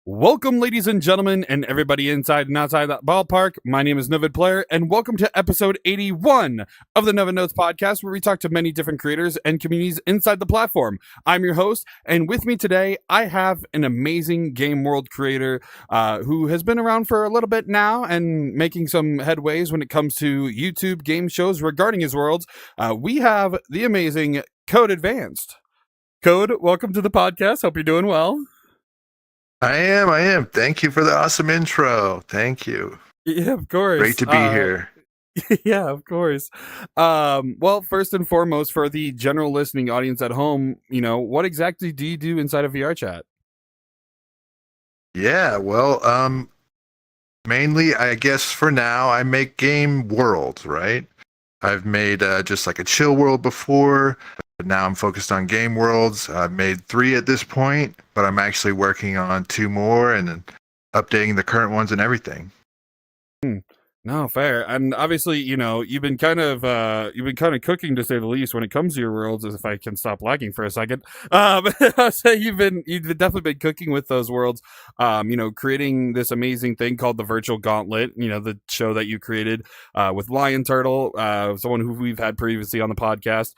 Welcome, ladies and gentlemen, and everybody inside and outside that ballpark. My name is NovedPlayer, and welcome to episode 81 of the Noved Notes podcast, where we talk to many different creators and communities inside the platform. I'm your host, and with me today, I have an amazing game world creator who has been around for a little bit now and making some headways when it comes to YouTube game shows regarding his worlds. We have the amazing CodeAdvanced. Code, welcome to the podcast. Hope you're doing well. I am. Thank you for the awesome intro. Thank you. Yeah, of course. Great to be here. Yeah, of course. Well, first and foremost, for the general listening audience at home, what exactly do you do inside of VRChat? Yeah, well, mainly, I guess for now, I make game worlds, right? I've made just like a chill world before, but now I'm focused on game worlds. I've made 3 at this point, but I'm actually working on 2 more and then updating the current ones and everything. No, fair. And obviously, you've been kind of cooking, to say the least, when it comes to your worlds, as if I can stop lagging for a second. I'll say you've definitely been cooking with those worlds, creating this amazing thing called the Virtual Gauntlet, the show that you created with Lion Turtle, someone who we've had previously on the podcast.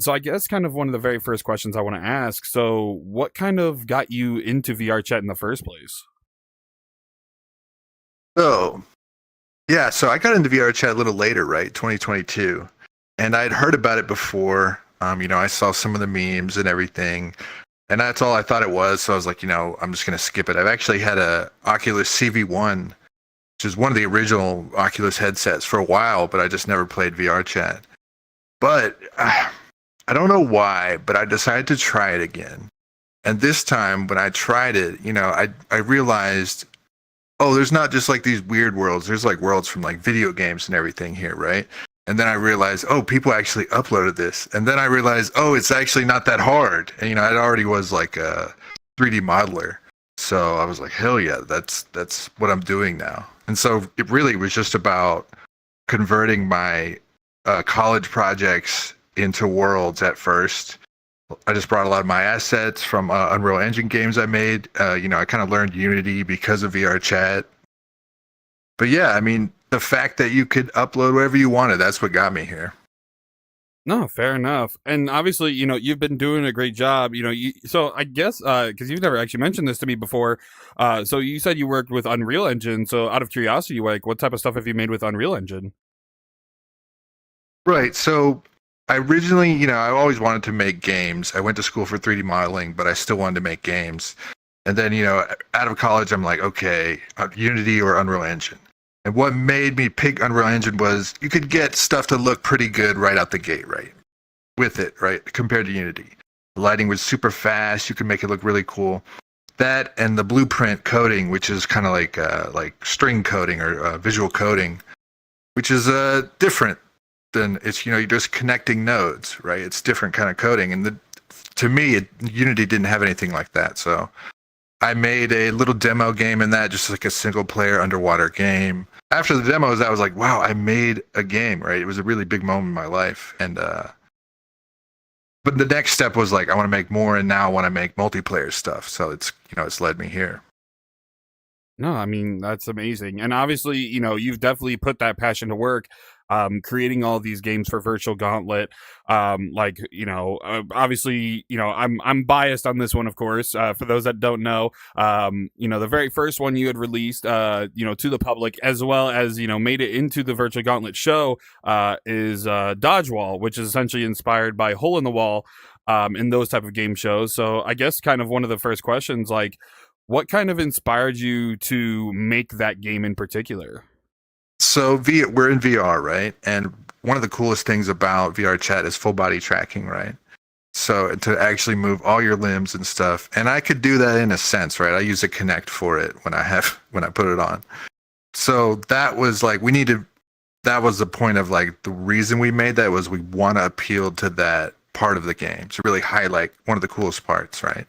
So I guess kind of one of the very first questions I want to ask. So what kind of got you into VRChat in the first place? So I got into VRChat a little later, right? 2022. And I'd heard about it before. I saw some of the memes and everything. And that's all I thought it was. So I was like, I'm just going to skip it. I've actually had a Oculus CV1, which is one of the original Oculus headsets for a while, but I just never played VRChat. But I don't know why, but I decided to try it again. And this time when I tried it, I realized, oh, there's not just like these weird worlds. There's like worlds from like video games and everything here, right? And then I realized, oh, people actually uploaded this. And then I realized, oh, it's actually not that hard. And I already was like a 3D modeler. So I was like, hell yeah, that's what I'm doing now. And so it really was just about converting my college projects into worlds at first. I just brought a lot of my assets from Unreal Engine games I made. I kind of learned Unity because of VRChat. But yeah, the fact that you could upload whatever you wanted, that's what got me here. No, fair enough. And obviously, you've been doing a great job. So I guess because you've never actually mentioned this to me before. So you said you worked with Unreal Engine. So out of curiosity, like, what type of stuff have you made with Unreal Engine? Right. So I originally, I always wanted to make games. I went to school for 3D modeling, but I still wanted to make games. And then, out of college, I'm like, okay, Unity or Unreal Engine. And what made me pick Unreal Engine was you could get stuff to look pretty good right out the gate, right? With it, right? Compared to Unity. The lighting was super fast. You could make it look really cool. That and the blueprint coding, which is kind of like string coding or visual coding, which is different than it's, you're just connecting nodes, right? It's different kind of coding. And to me, Unity didn't have anything like that. So I made a little demo game in that, just like a single player underwater game. After the demos, I was like, wow, I made a game, right? It was a really big moment in my life. And, but the next step was like, I want to make more, and now I want to make multiplayer stuff. So it's, it's led me here. No, that's amazing. And obviously, you've definitely put that passion to work, creating all these games for Virtual Gauntlet. Obviously, I'm biased on this one, of course. For those that don't know, the very first one you had released, to the public, as well as, made it into the Virtual Gauntlet show, is Dodgeball, which is essentially inspired by Hole in the Wall, in those type of game shows. So I guess kind of one of the first questions, like, what kind of inspired you to make that game in particular? So we're in VR, right? And one of the coolest things about VRChat is full body tracking, right? So to actually move all your limbs and stuff. And I could do that in a sense, right? I use a Kinect for it when I put it on. So that was like, that was the point of like, the reason we made that was we want to appeal to that part of the game to really highlight one of the coolest parts, right?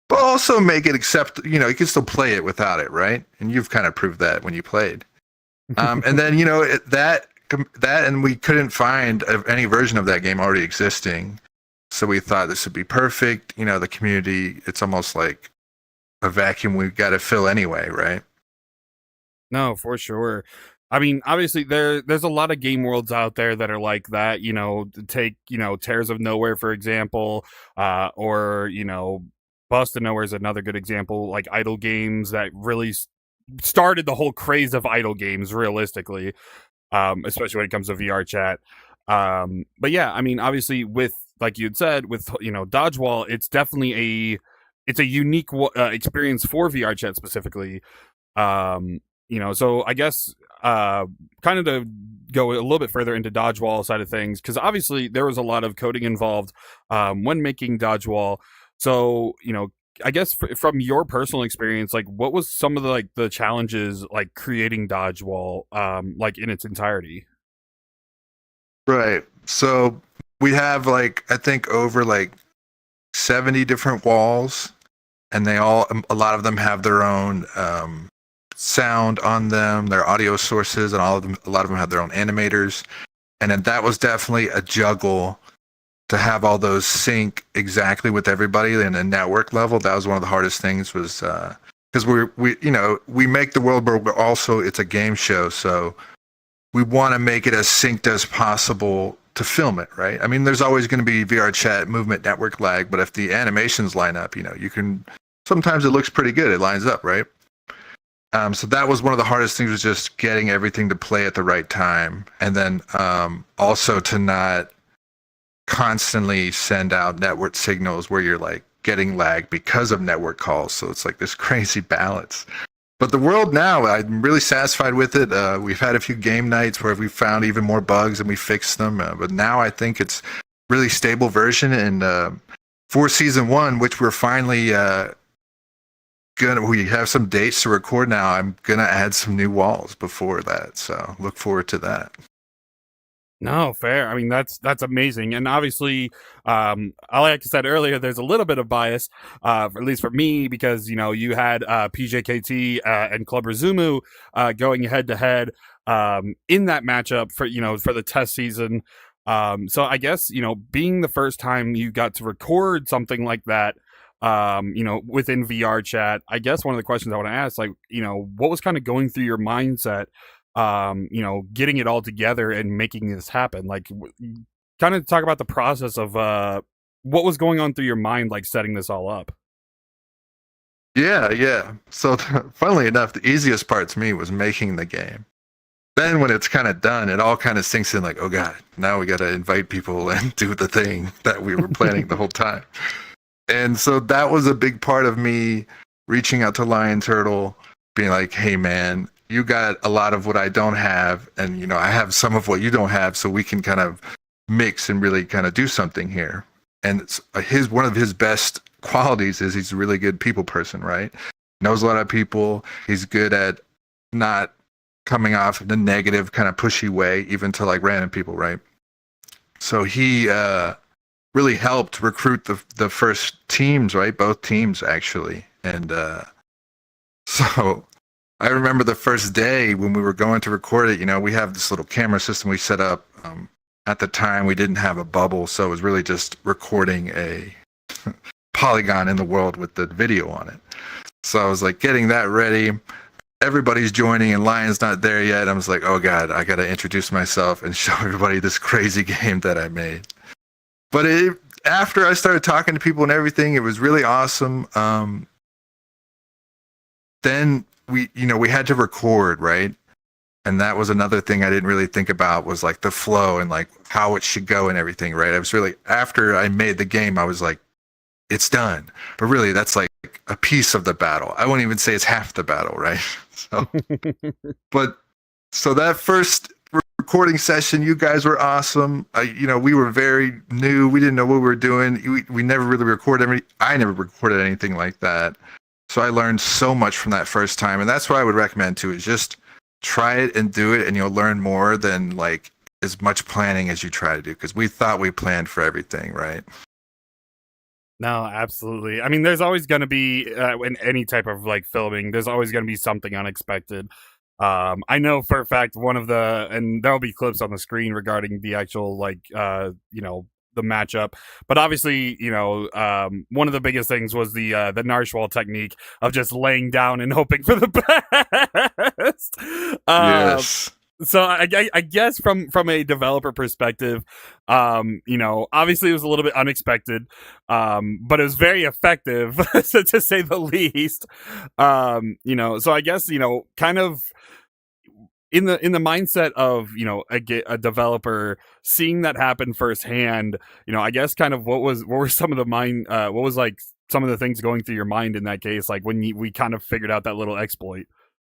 But also make it you can still play it without it, right? And you've kind of proved that when you played. And then, that and we couldn't find any version of that game already existing. So we thought this would be perfect. The community, it's almost like a vacuum we've got to fill anyway, right? No, for sure. I mean, obviously there's a lot of game worlds out there that are like that, take, Tears of Nowhere for example, or, Bust of Nowhere is another good example, like idle games that really started the whole craze of idle games realistically, especially when it comes to VR chat. But yeah, I mean, obviously with like you'd said with Dodgeball, it's a unique experience for VR chat specifically. So I guess kind of to go a little bit further into Dodgeball side of things, because obviously there was a lot of coding involved when making Dodgeball. So I guess from your personal experience, like what was some of the challenges like creating Dodgeball like in its entirety? Right. So we have like I think over like 70 different walls, and a lot of them have their own sound on them, their audio sources, and a lot of them have their own animators. And then that was definitely a juggle to have all those sync exactly with everybody in a network level. That was one of the hardest things, was because we make the world, but also it's a game show, so we want to make it as synced as possible to film it, right? I mean, there's always going to be VR chat movement network lag, but if the animations line up, you can, sometimes it looks pretty good. It lines up, right? So that was one of the hardest things, was just getting everything to play at the right time. And then also to not constantly send out network signals where you're like getting lag because of network calls. So it's like this crazy balance. But the world now, I'm really satisfied with it. We've had a few game nights where we found even more bugs and we fixed them. But now I think it's really stable version. And for season 1, which we're finally we have some dates to record now. I'm gonna add some new walls before that. So look forward to that. No, fair. I mean, that's amazing, and obviously, like I said earlier, there's a little bit of bias, at least for me, because you had PJKT and Club Razumu going head to head in that matchup for the test season. So I guess being the first time you got to record something like that, within VR chat, I guess one of the questions I want to ask, like, what was kind of going through your mindset, getting it all together and making this happen? Like, kind of talk about the process of what was going on through your mind, like setting this all up. Yeah. So funnily enough, the easiest part to me was making the game. Then when it's kind of done, it all kind of sinks in like, oh God, now we got to invite people and do the thing that we were planning the whole time. And so that was a big part of me reaching out to Lion Turtle, being like, hey man, you got a lot of what I don't have, and I have some of what you don't have, so we can kind of mix and really kind of do something here. And it's one of his best qualities is he's a really good people person, right? Knows a lot of people. He's good at not coming off in the negative kind of pushy way, even to like random people, right? So he really helped recruit the first teams, right? Both teams actually. And so I remember the first day when we were going to record it, we have this little camera system we set up. At the time, we didn't have a bubble, so it was really just recording a polygon in the world with the video on it. So I was like getting that ready. Everybody's joining and Lion's not there yet. I was like, oh God, I got to introduce myself and show everybody this crazy game that I made. But after I started talking to people and everything, it was really awesome. Then we had to record, right? And that was another thing I didn't really think about, was like the flow and like how it should go and everything, right? I was really, after I made the game, I was like, it's done. But really, that's like a piece of the battle. I won't even say it's half the battle, right? So that first recording session, you guys were awesome. We were very new. We didn't know what we were doing. We never really recorded I never recorded anything like that. So I learned so much from that first time. And that's what I would recommend too, is just try it and do it, and you'll learn more than like as much planning as you try to do. Because we thought we planned for everything, right? No, absolutely. I mean, there's always going to be in any type of like filming, there's always going to be something unexpected. I know for a fact and there'll be clips on the screen regarding the actual like matchup. But obviously, one of the biggest things was the Narwhal technique of just laying down and hoping for the best. Yes. So I guess from a developer perspective, obviously it was a little bit unexpected, but it was very effective to say the least. So I guess kind of in the mindset of a developer seeing that happen firsthand, I guess kind of what were some of the what was like some of the things going through your mind in that case, like when we kind of figured out that little exploit.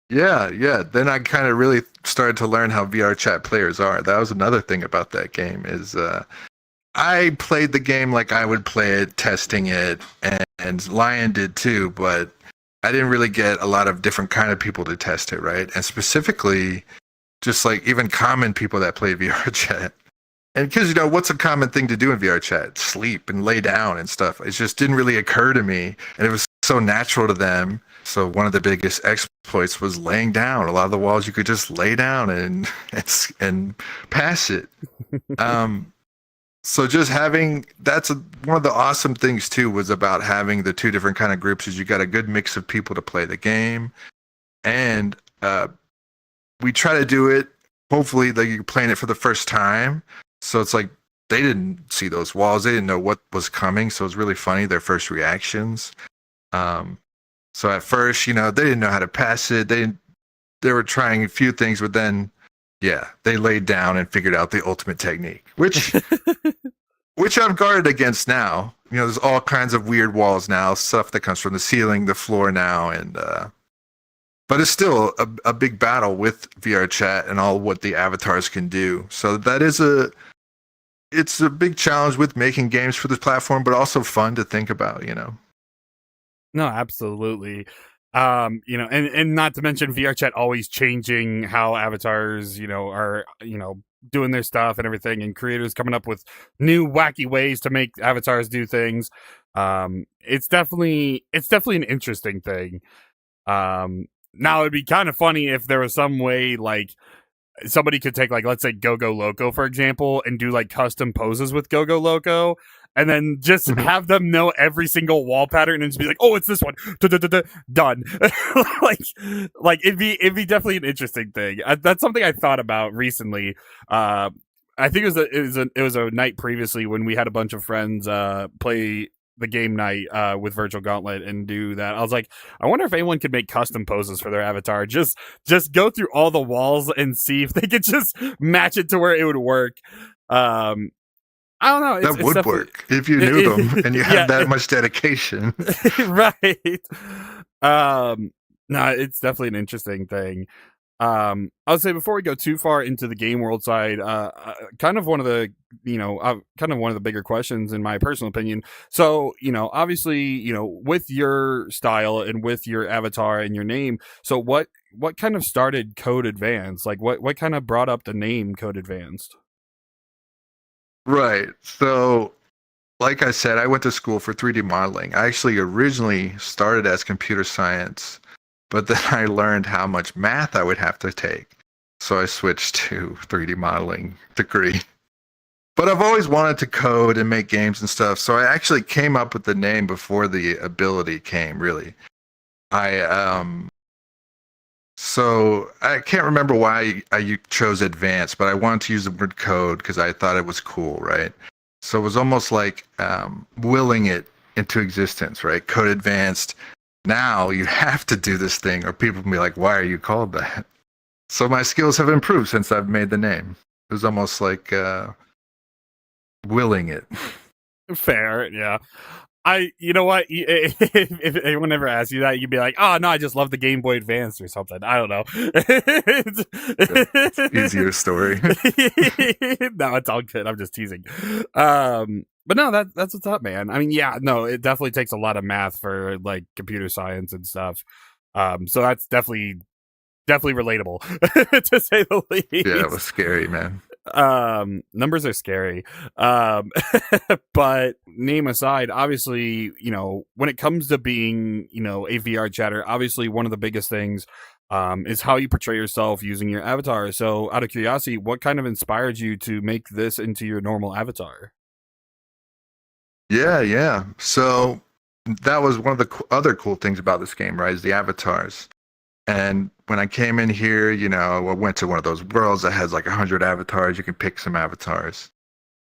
Yeah. Then I kind of really started to learn how VRChat players are. That was another thing about that game is I played the game like I would play it, testing it, and Lion did too, but I didn't really get a lot of different kind of people to test it, right? And specifically, just like even common people that play VRChat. And because, what's a common thing to do in VRChat? Sleep and lay down and stuff. It just didn't really occur to me. And it was so natural to them. So one of the biggest exploits was laying down. A lot of the walls you could just lay down and pass it. So just having, one of the awesome things too was about having the two different kind of groups is you got a good mix of people to play the game. And we try to do it, hopefully like you're playing it for the first time. So it's like they didn't see those walls. They didn't know what was coming. So it's really funny, their first reactions. So at first, they didn't know how to pass it. They were trying a few things, but then, yeah, they laid down and figured out the ultimate technique, which I'm guarded against now. There's all kinds of weird walls now, stuff that comes from the ceiling, the floor now, and but it's still a big battle with VRChat and all what the avatars can do. So that is it's a big challenge with making games for this platform, but also fun to think about, No, absolutely. And not to mention VRChat always changing how avatars, are, doing their stuff and everything, and creators coming up with new wacky ways to make avatars do things. It's definitely an interesting thing. Now it'd be kind of funny if there was some way like somebody could take like, let's say Go-Go Loco, for example, and do like custom poses with Go-Go Loco, and then just have them know every single wall pattern and just be like, oh, it's this one. Done. like it'd be definitely an interesting thing. That's something I thought about recently. I think it was a night previously when we had a bunch of friends play the game night with Virtual Gauntlet and do that. I was like, I wonder if anyone could make custom poses for their avatar. Just go through all the walls and see if they could just match it to where it would work. I don't know. That would work if you knew them and you had that much dedication. Right. No, it's definitely an interesting thing. I would say before we go too far into the game world side, kind of one of the bigger questions in my personal opinion. So, obviously, with your style and with your avatar and your name, so what kind of started CodeAdvanced? Like what kind of brought up the name CodeAdvanced? Right. So, like I said, I went to school for 3D modeling. I actually originally started as computer science, but then I learned how much math I would have to take. So I switched to 3D modeling degree. But I've always wanted to code and make games and stuff. So I actually came up with the name before the ability came, really. So I can't remember why I chose advanced, but I wanted to use the word code because I thought it was cool, right? So it was almost like willing it into existence, right? CodeAdvanced. Now you have to do this thing, or people will be like, why are you called that? So my skills have improved since I've made the name. It was almost like willing it. Fair, yeah. You know what? If anyone ever asks you that, you'd be like, "Oh no, I just love the Game Boy Advance or something." I don't know. Easier story. No, it's all good. I'm just teasing. But no, that's what's up, man. I mean, yeah, no, it definitely takes a lot of math for like computer science and stuff. So that's definitely relatable to say the least. Yeah, it was scary, man. Numbers are scary. But name aside, obviously, when it comes to being, a VR chatter, obviously one of the biggest things is how you portray yourself using your avatar. So out of curiosity, what kind of inspired you to make this into your normal avatar? Yeah. So that was one of the other cool things about this game, right? Is the avatars. And when I came in here, I went to one of those worlds that has like 100 avatars. You can pick some avatars.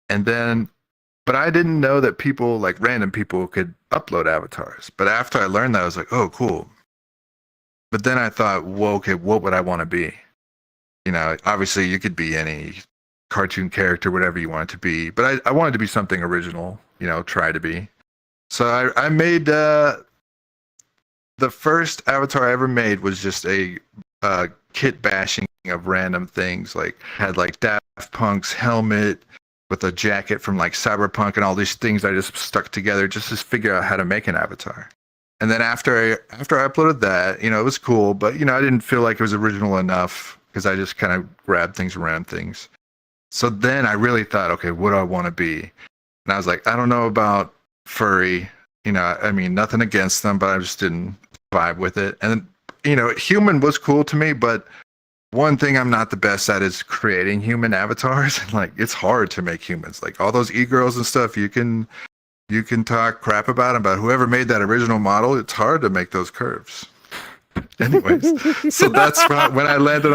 And then, but I didn't know that people, like random people, could upload avatars. But after I learned that, I was like, oh, cool. But then I thought, well, okay, what would I want to be? Obviously you could be any cartoon character, whatever you want it to be. But I wanted to be something original, try to be. So I made the first avatar I ever made was just a kit bashing of random things. Like had like Daft Punk's helmet with a jacket from like Cyberpunk and all these things I just stuck together just to figure out how to make an avatar. And then after I uploaded that, it was cool, but I didn't feel like it was original enough because I just kind of grabbed things around things. So then I really thought, okay, what do I want to be? And I was like, I don't know about furry. I mean, nothing against them, but I just didn't vibe with it. And human was cool to me, but one thing I'm not the best at is creating human avatars. Like, it's hard to make humans. Like all those e-girls and stuff, you can talk crap about them, but whoever made that original model, it's hard to make those curves. Anyways, so that's when I landed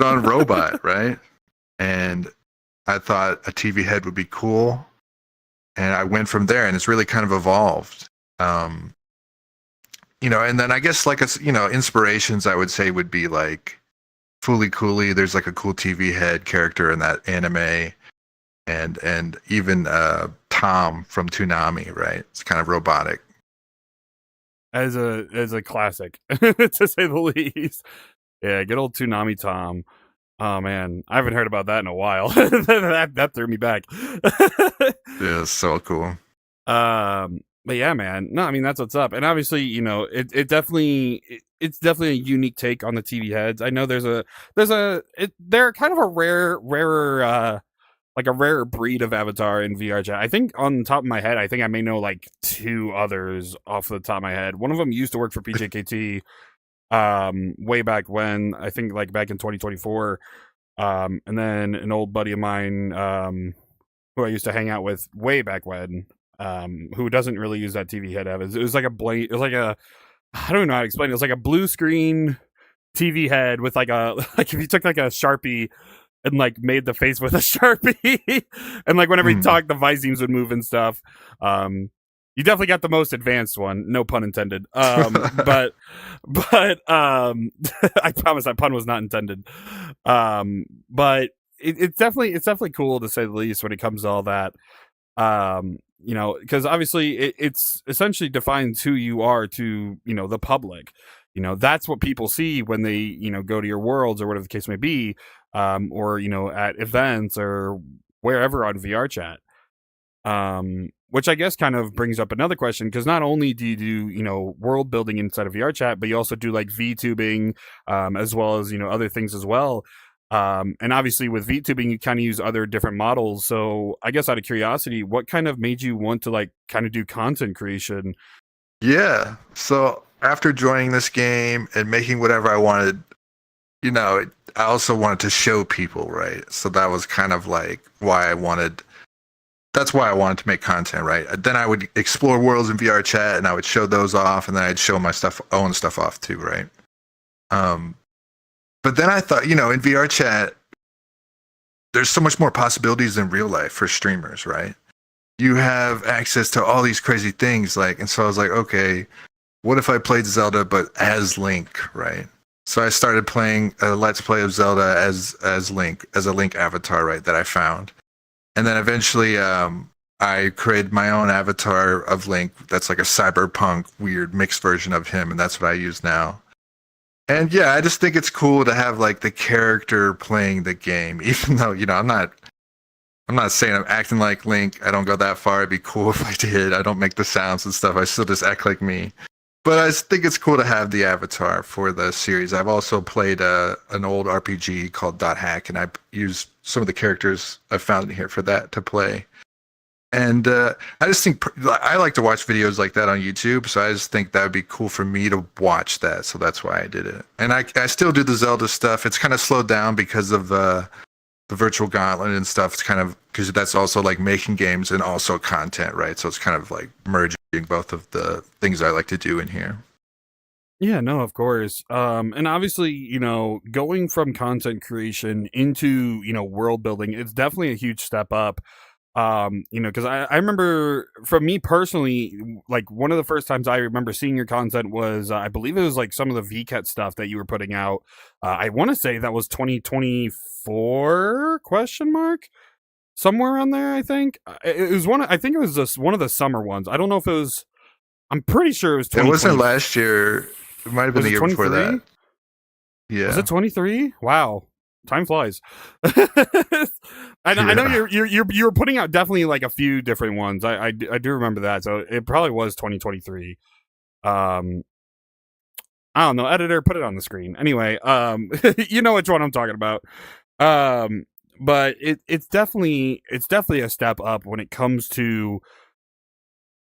on robot, right? And I thought a TV head would be cool, and I went from there, and it's really kind of evolved. And then I guess like inspirations I would say would be like Fooly Cooley. There's like a cool TV head character in that anime, and even Tom from Toonami, right? It's kind of robotic. As a classic, to say the least. Yeah, good old Toonami Tom. Oh man, I haven't heard about that in a while. that threw me back. Yeah, so cool. But yeah, man. No, I mean that's what's up. And obviously, it's definitely a unique take on the TV heads. I know they're kind of a rarer like a rare breed of avatar in VRChat. I think on the top of my head, I think I may know like 2 others off the top of my head. One of them used to work for PJKT way back when, I think like back in 2024. And then an old buddy of mine who I used to hang out with way back when, who doesn't really use that TV head. It was like I don't know how to explain it. It was like a blue screen TV head with like if you took like a Sharpie and like made the face with a Sharpie and like whenever he talked, the Visemes would move and stuff. You definitely got the most advanced one, no pun intended. But I promise that pun was not intended. But it's definitely cool to say the least when it comes to all that. Because obviously it's essentially defines who you are to, the public. That's what people see when they, go to your worlds or whatever the case may be. Or at events or wherever on VRChat. Which I guess kind of brings up another question, because not only do you do world building inside of VRChat, but you also do like VTubing, as well as other things as well. And obviously with VTubing you kind of use other different models. So I guess out of curiosity, what kind of made you want to like kind of do content creation? Yeah. So after joining this game and making whatever I wanted, I also wanted to show people, right? So that was kind of like that's why I wanted to make content, right? Then I would explore worlds in VRChat and I would show those off, and then I'd show my own stuff off too, right? But then I thought, in VRChat, there's so much more possibilities than real life for streamers, right? You have access to all these crazy things, and so I was like, okay, what if I played Zelda but as Link, right? So I started playing a Let's Play of Zelda as Link, as a Link avatar, right, that I found. And then eventually I created my own avatar of Link that's like a cyberpunk weird mixed version of him, and that's what I use now. And yeah, I just think it's cool to have like the character playing the game, even though, I'm not saying I'm acting like Link. I don't go that far. It'd be cool if I did. I don't make the sounds and stuff. I still just act like me. But I just think it's cool to have the avatar for the series. I've also played an old RPG called Dot Hack, and I used some of the characters I found in here for that to play. And I just think I like to watch videos like that on YouTube, so I just think that would be cool for me to watch that. So that's why I did it. And I still do the Zelda stuff. It's kind of slowed down because of the the Virtual Gauntlet and stuff. It's kind of because that's also like making games and also content, right? So it's kind of like merging both of the things I like to do in here. Yeah, no, of course. And obviously, going from content creation into, world building, it's definitely a huge step up. Because I remember from me personally, like one of the first times I remember seeing your content was, I believe it was like some of the VCAT stuff that you were putting out. I want to say that was 2024 question mark somewhere around there. I think it was I think it was just one of the summer ones. I don't know if it was, I'm pretty sure it was 2020. It wasn't last year. It might have been the year before that. Yeah. Was it 23? Wow. Time flies. I know you were putting out definitely like a few different ones. I do remember that. So it probably was 2023. I don't know. Editor, put it on the screen. Anyway, you know which one I'm talking about. But it's definitely a step up when it comes to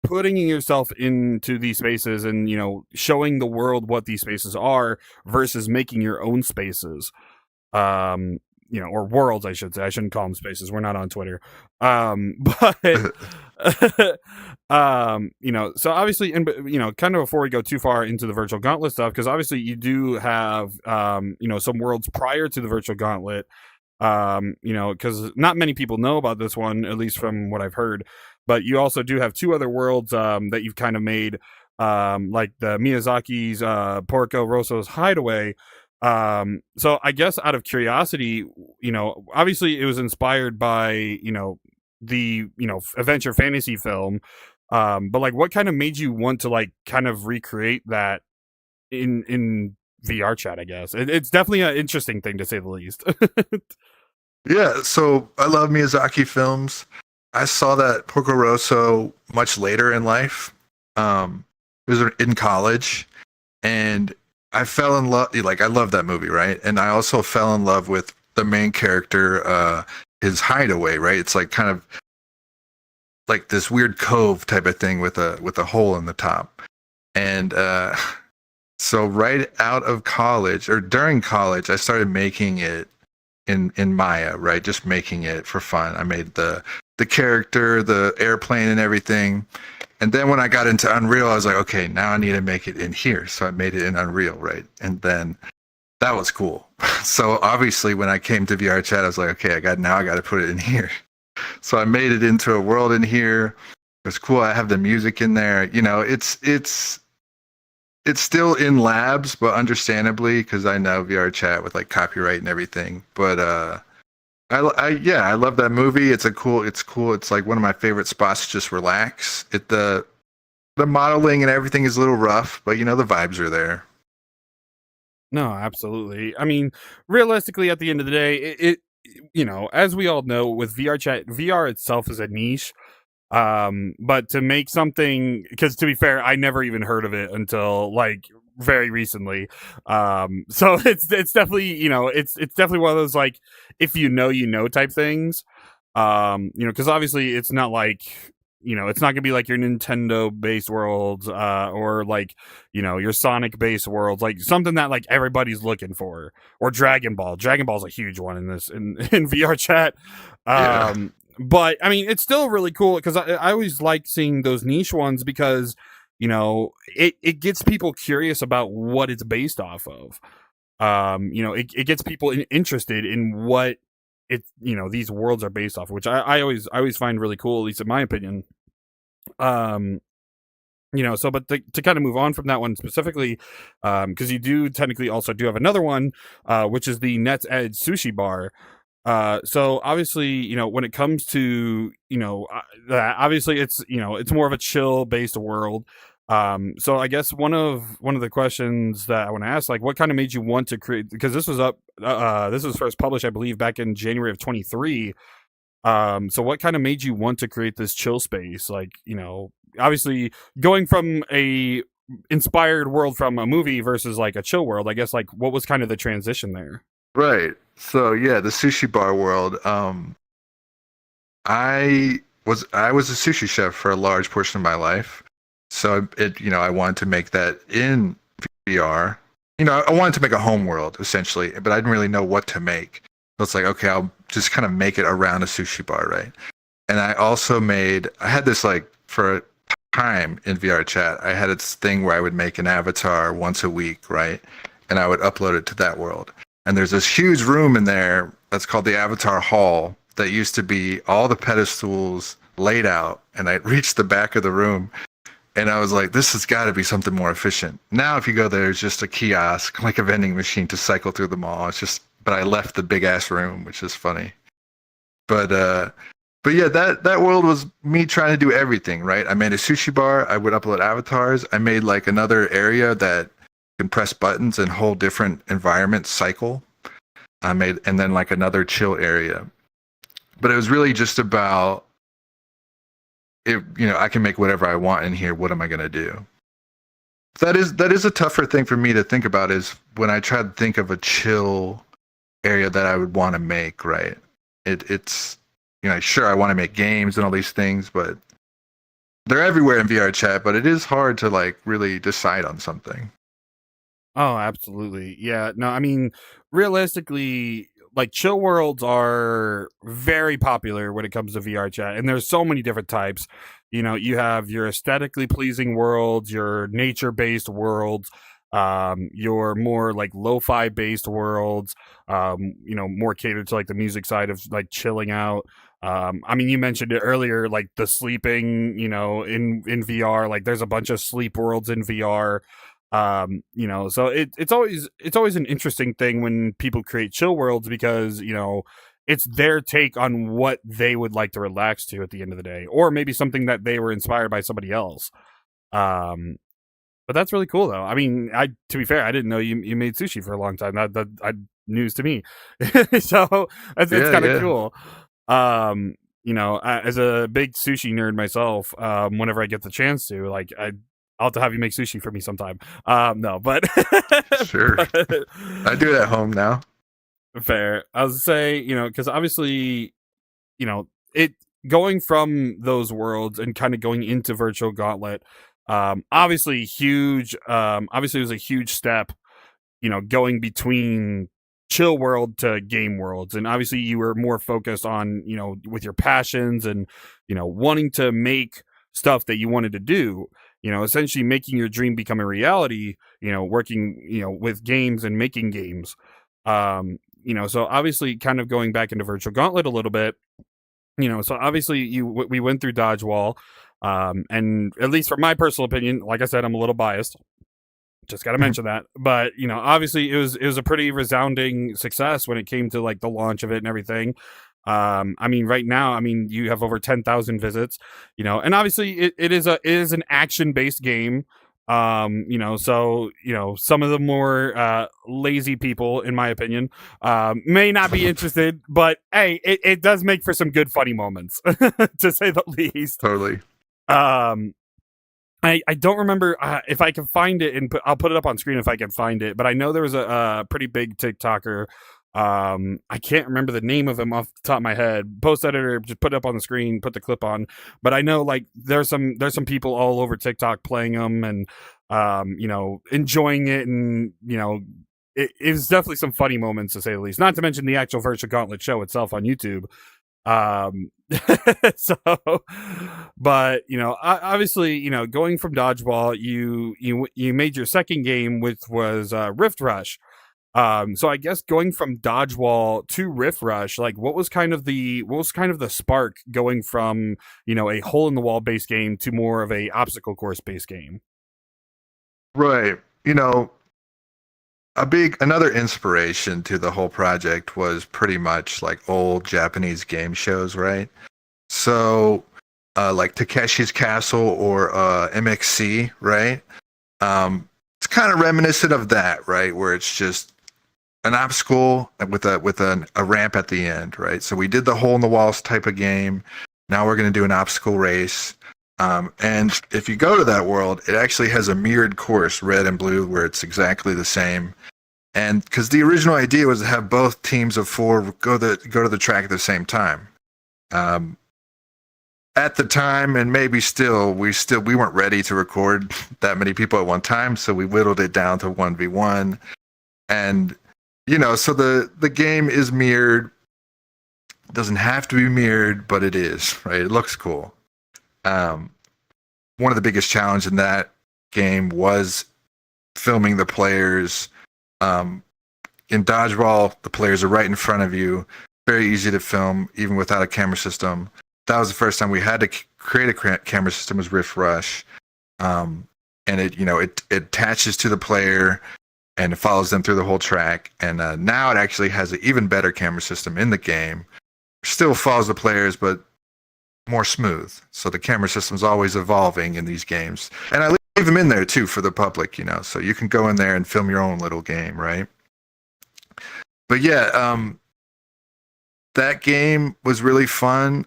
putting yourself into these spaces and showing the world what these spaces are versus making your own spaces, or worlds, I should say. I shouldn't call them spaces, we're not on Twitter. But so obviously, and kind of before we go too far into the Virtual Gauntlet stuff, because obviously you do have some worlds prior to the Virtual Gauntlet, because not many people know about this one, at least from what I've heard. But you also do have two other worlds that you've kind of made, like the Miyazaki's Porco Rosso's Hideaway. So I guess out of curiosity, obviously it was inspired by, the, adventure fantasy film. But like, what kind of made you want to like kind of recreate that in VRChat, I guess? It's definitely an interesting thing to say the least. Yeah. So I love Miyazaki films. I saw that Porco Rosso much later in life. It was in college, and I fell in love. Like, I love that movie, right? And I also fell in love with the main character, his hideaway, right? It's like kind of like this weird cove type of thing with a hole in the top. And so right out of college or during college, I started making it in Maya, right? Just making it for fun. I made the character, the airplane and everything. And then when I got into Unreal, I was like, okay, now I need to make it in here. So I made it in Unreal, right? And then that was cool. So obviously when I came to VRChat, I was like, okay, I got to put it in here. So I made it into a world in here. It was cool. I have the music in there. It's still in labs, but understandably, because I know VRChat with like copyright and everything. But I love that movie. It's cool. It's like one of my favorite spots to just relax. The modeling and everything is a little rough, but the vibes are there. No, absolutely. I mean, realistically, at the end of the day, it as we all know, with VRChat, VR itself is a niche. But to make something, because to be fair, I never even heard of it until like very recently. So it's definitely, it's definitely one of those like, if you know type things. Because obviously it's not like, it's not gonna be like your Nintendo based worlds, or like, your Sonic based worlds, like something that like everybody's looking for, or Dragon Ball. Dragon Ball's a huge one in VRChat. Yeah. But I mean, it's still really cool because I always like seeing those niche ones because, it gets people curious about what it's based off of. It gets people interested in what these worlds are based off, which I always find really cool, at least in my opinion. So, but to kind of move on from that one specifically, because you do technically also do have another one, which is the Net's Edge Sushi Bar. So obviously, when it comes to, that, obviously it's, it's more of a chill based world. So I guess one of the questions that I want to ask, like, what kind of made you want to create, because this was this was first published, I believe, back in January of 23. So what kind of made you want to create this chill space? Like, obviously going from a inspired world from a movie versus like a chill world, I guess, like, what was kind of the transition there? Right. So yeah, the sushi bar world. I was a sushi chef for a large portion of my life. So I wanted to make that in VR. I wanted to make a home world essentially, but I didn't really know what to make. So it's like, okay, I'll just kind of make it around a sushi bar, right? And I had this like for a time in VRChat, I had this thing where I would make an avatar once a week, right? And I would upload it to that world. And there's this huge room in there that's called the Avatar Hall that used to be all the pedestals laid out. And I reached the back of the room and I was like, this has got to be something more efficient. Now, if you go there, it's just a kiosk, like a vending machine to cycle through the mall. But I left the big ass room, which is funny. But yeah, that world was me trying to do everything, right? I made a sushi bar. I would upload avatars. I made like another area that can press buttons and whole different environments cycle. And then like another chill area. But it was really just about it. I can make whatever I want in here. What am I going to do? That is a tougher thing for me to think about, is when I try to think of a chill area that I would want to make, right? It's sure, I want to make games and all these things, but they're everywhere in VRChat, but it is hard to like really decide on something. Oh, absolutely. Yeah. No, I mean, realistically, like chill worlds are very popular when it comes to VRChat, and there's so many different types. You have your aesthetically pleasing worlds, your nature-based worlds, your more like lo-fi based worlds, more catered to like the music side of like chilling out. I mean, you mentioned it earlier, like the sleeping, in VR, like there's a bunch of sleep worlds in VR. So it's always an interesting thing when people create chill worlds, because it's their take on what they would like to relax to at the end of the day, or maybe something that they were inspired by somebody else. But that's really cool, though. I mean, to be fair, I didn't know you made sushi for a long time. That news to me. So it's kind of cool. As a big sushi nerd myself, whenever I get the chance to, like, I'll have to have you make sushi for me sometime. No, but sure, I do it at home now. Fair. I was say, because obviously, it going from those worlds and kind of going into Virtual Gauntlet, obviously huge. Obviously, it was a huge step, going between chill world to game worlds, and obviously you were more focused on, with your passions and, wanting to make stuff that you wanted to do. Essentially making your dream become a reality. Working, with games and making games. So obviously kind of going back into Virtual Gauntlet a little bit, so obviously we went through Dodgeball, and at least from my personal opinion, like I said, I'm a little biased. Just got to mention that. But, obviously it was a pretty resounding success when it came to like the launch of it and everything. I mean, right now, you have over 10,000 visits, and obviously it is an action-based game. So some of the more lazy people, in my opinion, may not be interested, but hey, it does make for some good funny moments, to say the least. Totally. I don't remember if I can find it, and I'll put it up on screen if I can find it, but I know there was a pretty big TikToker. I can't remember the name of him off the top of my head. Post editor, just put it up on the screen, put the clip on. But I know like there's some people all over TikTok playing them and enjoying it, and it was definitely some funny moments, to say the least. Not to mention the actual Virtual Gauntlet show itself on YouTube. So, but obviously, going from Dodgeball, you made your second game, which was Rift Rush. So I guess going from Dodgeball to Rift Rush, like what was kind of the spark going from, a hole in the wall based game to more of a obstacle course based game? Right. Another inspiration to the whole project was pretty much like old Japanese game shows, right? So, like Takeshi's Castle or MXC, right? It's kind of reminiscent of that, right? Where it's just an obstacle with a ramp at the end, right? So we did the hole in the walls type of game. Now we're going to do an obstacle race. And if you go to that world, it actually has a mirrored course, red and blue, where it's exactly the same. And because the original idea was to have both teams of 4 go to the track at the same time. At the time, and maybe still, we weren't ready to record that many people at one time, so we whittled it down to 1v1. And so the game is mirrored. doesn't have to be mirrored, but it is, right? It looks cool. One of the biggest challenges in that game was filming the players. In dodgeball, the players are right in front of you. Very easy to film, even without a camera system. That was the first time we had to create a camera system. Was Rift Rush, and it attaches to the player and it follows them through the whole track. And now it actually has an even better camera system in the game. Still follows the players, but more smooth. So the camera system's always evolving in these games, and I leave them in there too for the public, so you can go in there and film your own little game, right? But yeah, that game was really fun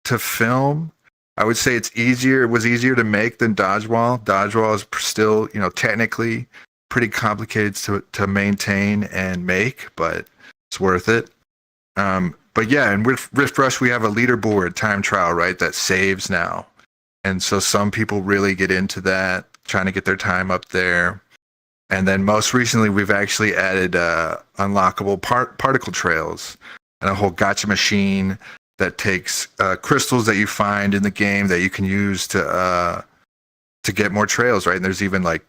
to film. I would say it was easier to make than Dodgeball. Dodgeball is still, technically pretty complicated to maintain and make, but it's worth it. But yeah, and with Rift Rush, we have a leaderboard time trial, right, that saves now. And so some people really get into that, trying to get their time up there. And then most recently, we've actually added unlockable particle trails and a whole gotcha machine that takes crystals that you find in the game that you can use to get more trails, right? And there's even like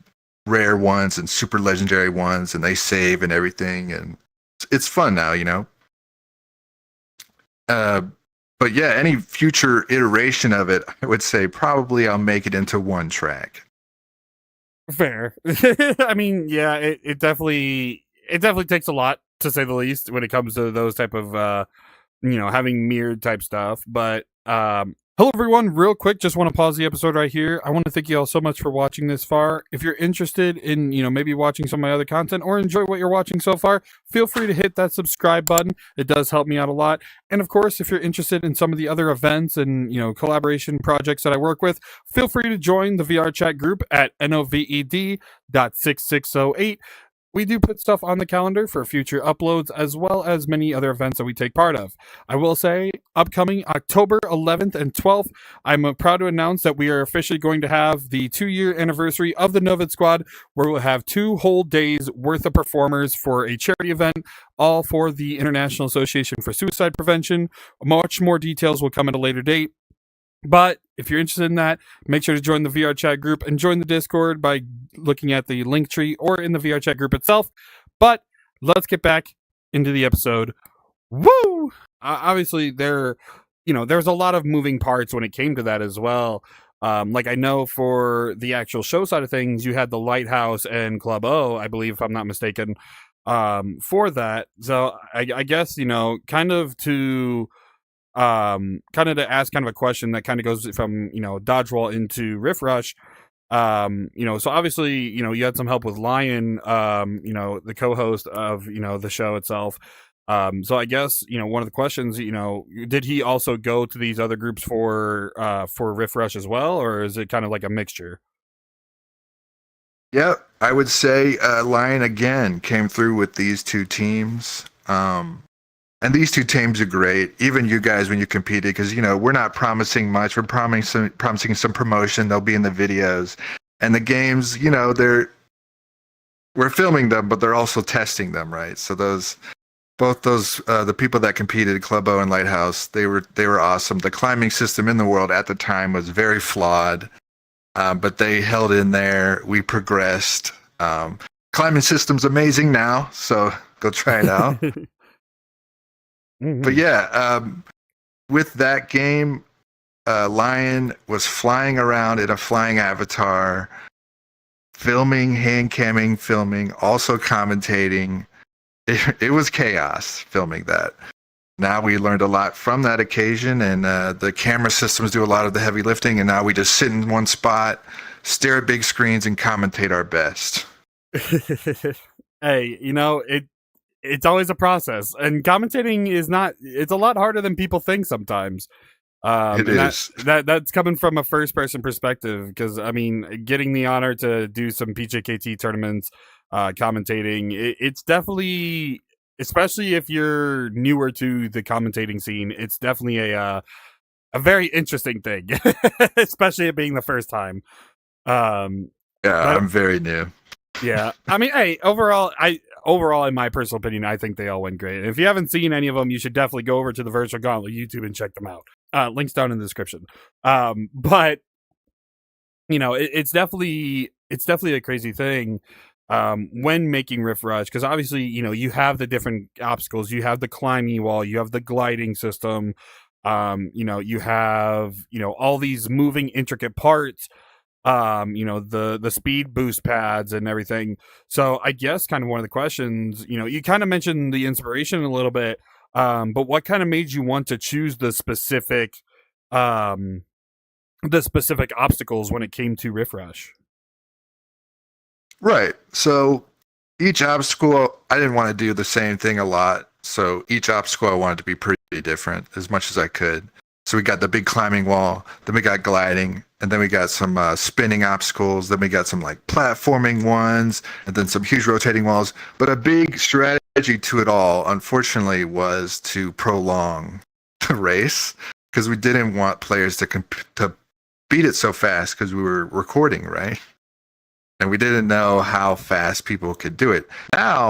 rare ones and super legendary ones, and they save and everything. And it's fun now, But yeah, any future iteration of it, I would say probably I'll make it into one track. Fair. I mean, yeah, it definitely takes a lot, to say the least, when it comes to those type of having mirrored type stuff. But hello everyone, real quick, just want to pause the episode right here. I want to thank you all so much for watching this far. If you're interested in maybe watching some of my other content or enjoy what you're watching so far, feel free to hit that subscribe button. It does help me out a lot. And of course, if you're interested in some of the other events and collaboration projects that I work with, feel free to join the VRChat group at Noved.6608. We do put stuff on the calendar for future uploads, as well as many other events that we take part of. I will say, upcoming October 11th and 12th, I'm proud to announce that we are officially going to have the 2-year anniversary of the Noved Squad, where we'll have 2 whole days worth of performers for a charity event, all for the International Association for Suicide Prevention. Much more details will come at a later date. But if you're interested in that, make sure to join the VRChat group and join the Discord by looking at the link tree or in the VRChat group itself. But let's get back into the episode. Woo! Obviously, there's a lot of moving parts when it came to that as well. Like I know for the actual show side of things, you had the Lighthouse and Club O, I believe, if I'm not mistaken, for that. So I guess, kind of to ask kind of a question that kind of goes from dodgeball into Rift Rush. So obviously you had some help with Lion, the co-host of the show itself. So I guess one of the questions, did he also go to these other groups for Rift Rush as well, or is it kind of like a mixture? Yeah, I would say Lion again came through with these 2 teams. And these 2 teams are great. Even you guys, when you competed, because we're not promising much. We're promising some promotion. They'll be in the videos, and the games. We're filming them, but they're also testing them, right? So both those the people that competed, Club O and Lighthouse, they were awesome. The climbing system in the world at the time was very flawed, but they held in there. We progressed. Climbing system's amazing now, so go try it out. Mm-hmm. But yeah, with that game, Lion was flying around in a flying avatar, filming, hand camming, filming, also commentating. It was chaos filming that. Now we learned a lot from that occasion, and the camera systems do a lot of the heavy lifting, and now we just sit in one spot, stare at big screens, and commentate our best. Hey, it's always a process, and commentating it's a lot harder than people think sometimes. It is. That's coming from a first person perspective, because I mean, getting the honor to do some PJKT tournaments, commentating, it's definitely, especially if you're newer to the commentating scene, it's definitely a very interesting thing, especially it being the first time. I'm very new. Yeah, I mean, hey, overall, overall, in my personal opinion, I think they all went great. And if you haven't seen any of them, you should definitely go over to the Virtual Gauntlet YouTube and check them out. Links down in the description. But it's definitely a crazy thing when making Rift Rush, because obviously you have the different obstacles, you have the climbing wall, you have the gliding system, you have all these moving intricate parts, the speed boost pads and everything. So I guess kind of one of the questions, you kind of mentioned the inspiration a little bit, but what kind of made you want to choose the specific obstacles when it came to Rift Rush? Right. So each obstacle, I didn't want to do the same thing a lot. So each obstacle I wanted to be pretty different as much as I could. So we got the big climbing wall, then we got gliding, and then we got some spinning obstacles, then we got some like platforming ones, and then some huge rotating walls. But a big strategy to it all, unfortunately, was to prolong the race, because we didn't want players to beat it so fast, because we were recording, right? And we didn't know how fast people could do it. Now,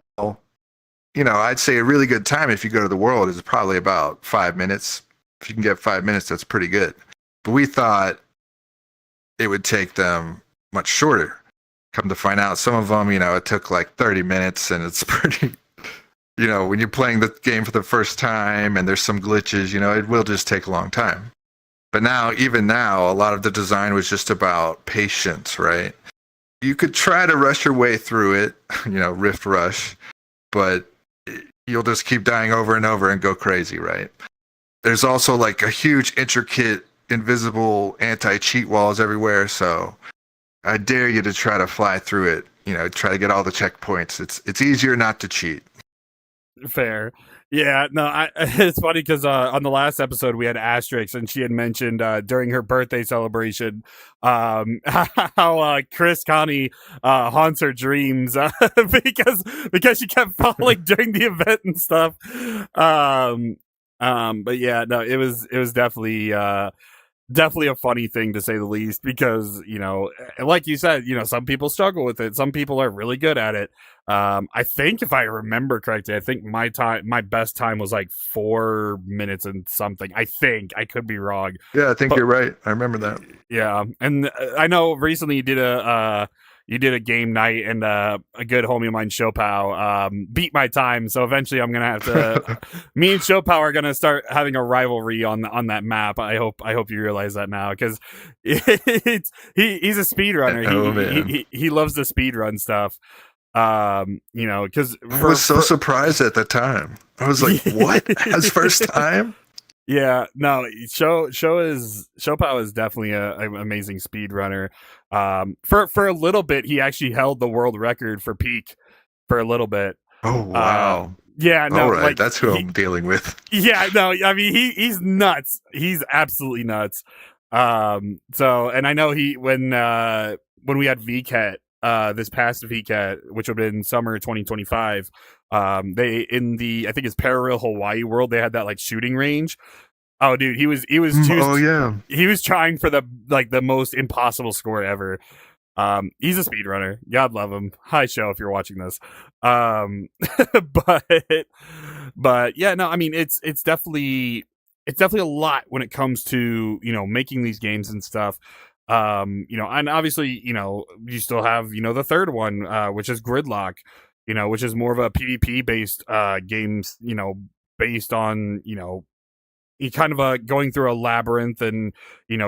I'd say a really good time if you go to the world is probably about 5 minutes. If you can get 5 minutes, that's pretty good. But we thought it would take them much shorter. Come to find out, some of them, it took like 30 minutes, and it's pretty, when you're playing the game for the first time and there's some glitches, it will just take a long time. But even now, a lot of the design was just about patience, right? You could try to rush your way through it, Rift Rush, but you'll just keep dying over and over and go crazy, right? There's also like a huge, intricate, invisible anti-cheat walls everywhere, so I dare you to try to fly through it. Try to get all the checkpoints. It's easier not to cheat. Fair. Yeah, no, it's funny because on the last episode we had Astro, and she had mentioned during her birthday celebration how Chris Connie haunts her dreams because she kept falling during the event and stuff. But yeah, no, it was definitely a funny thing, to say the least, because like you said, some people struggle with it, some people are really good at it. I think, if I remember correctly, I think my best time was like 4 minutes and something. I think, I could be wrong. Yeah, I think you're right. I remember that. Yeah, and I know recently you did a game night, and a good homie of mine, Shopao, beat my time. So eventually I'm gonna have to. Me and Shopao are gonna start having a rivalry on that map. I hope you realize that now, because he's a speedrunner. He loves the speedrun stuff. Because I was so surprised at the time. I was like, "What? His first time?" Yeah, no, Shopao is definitely an amazing speedrunner. For a little bit, he actually held the world record for peak for a little bit. Oh wow! Yeah, no, all right, that's who I'm dealing with. Yeah, no, I mean he's nuts. He's absolutely nuts. So, and I know when we had VCAT, this past VCAT, which would have been summer 2025, they, in the, I think it's Parareal Hawaii World, they had that like shooting range. Oh dude, he was he was trying for the most impossible score ever. He's a speedrunner. God love him. Hi, Show, if you're watching this. But yeah, no, I mean it's definitely a lot when it comes to making these games and stuff. And obviously, you still have, the third one, which is Gridlock, which is more of a PvP based games, based on, you kind of going through a labyrinth and,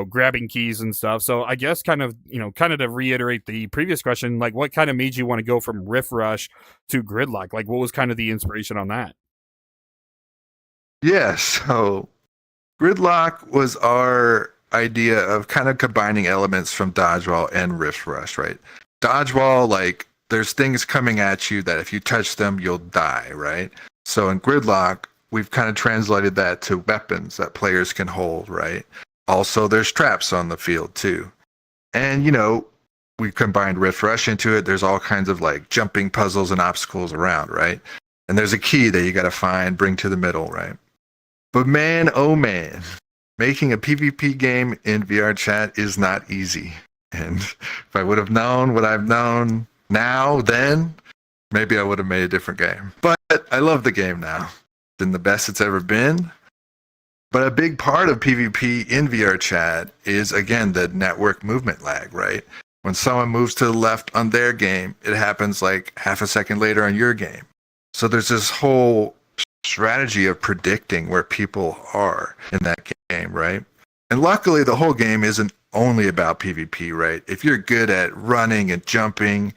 grabbing keys and stuff. So I guess kind of to reiterate the previous question, like what kind of made you want to go from Rift Rush to Gridlock? Like what was kind of the inspiration on that? Yeah, so Gridlock was our idea of kind of combining elements from Dodgeball and Rift Rush, right? Dodgeball, like, there's things coming at you that if you touch them, you'll die, right? So in Gridlock, we've kind of translated that to weapons that players can hold, right? Also, there's traps on the field, too. And, we combined Rift Rush into it. There's all kinds of, like, jumping puzzles and obstacles around, right? And there's a key that you got to find, bring to the middle, right? But man, oh man, making a PvP game in VRChat is not easy. And if I would have known what I've known then, maybe I would have made a different game. But I love the game now. It's been the best it's ever been. But a big part of PvP in VRChat is, again, the network movement lag, right? When someone moves to the left on their game, it happens like half a second later on your game. So there's this whole strategy of predicting where people are in that game, right? And luckily, the whole game isn't only about PvP, right? If you're good at running and jumping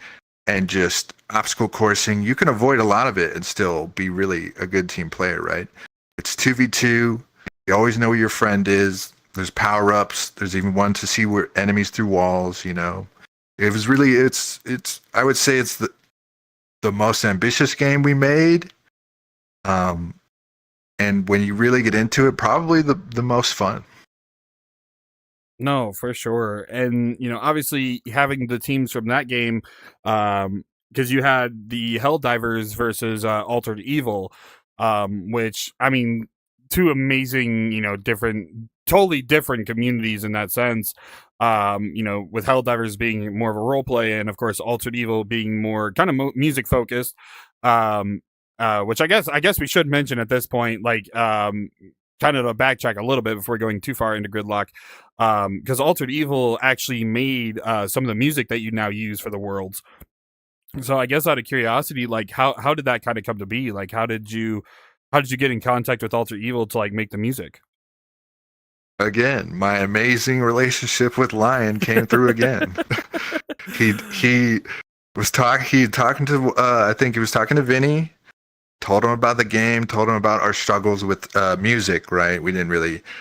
and just obstacle coursing, you can avoid a lot of it and still be really a good team player, right? It's 2v2. You always know where your friend is. There's power-ups. There's even one to see where enemies through walls, you know. It was really, it's I would say it's the most ambitious game we made. And when you really get into it, probably the most fun. No, for sure. And, you know, obviously having the teams from that game, because you had the Helldivers versus Altered Evil, which, I mean, two amazing, you know, totally different communities in that sense. You know, with Helldivers being more of a role play, and of course Altered Evil being more kind of music focused. Which I guess we should mention at this point, like, kind of to backtrack a little bit before going too far into Gridlock, because Altered Evil actually made some of the music that you now use for the worlds. So I guess out of curiosity, like, how did that kind of come to be? Like, how did you get in contact with Altered Evil to like make the music? Again, my amazing relationship with Lion came through again. he was talking to I think he was talking to Vinny, told him about the game, told him about our struggles with music, right?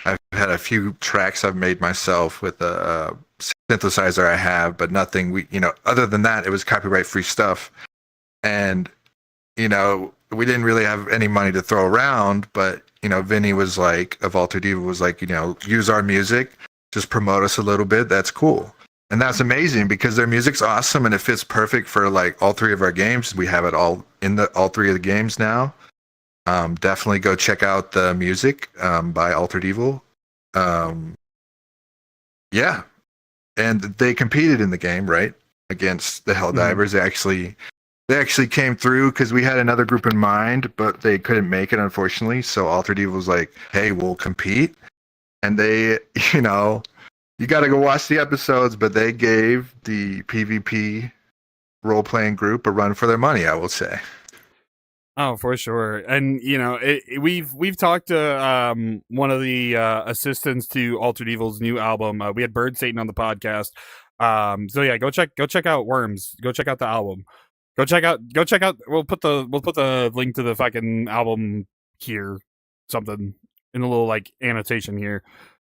I've had a few tracks I've made myself with a synthesizer I have, but nothing, other than that, it was copyright free stuff. And, we didn't really have any money to throw around, but, Vinny was like, of Altered Evil was like, use our music, just promote us a little bit. That's cool. And that's amazing because their music's awesome and it fits perfect for like all three of our games. We have it all in all three of the games now. Definitely go check out the music by Altered Evil. Yeah. And they competed in the game, right? Against the Helldivers. Mm-hmm. They actually came through because we had another group in mind, but they couldn't make it, unfortunately. So Altered Evil was like, hey, we'll compete. And they, you got to go watch the episodes, but they gave the PvP role-playing group a run for their money, I will say. Oh, for sure. And, we've talked to one of the assistants to Altered Evil's new album. We had Bird Satan on the podcast. So yeah, go check out Worms. Go check out the album. Go check out. We'll put the link to the fucking album here, something in a little like annotation here.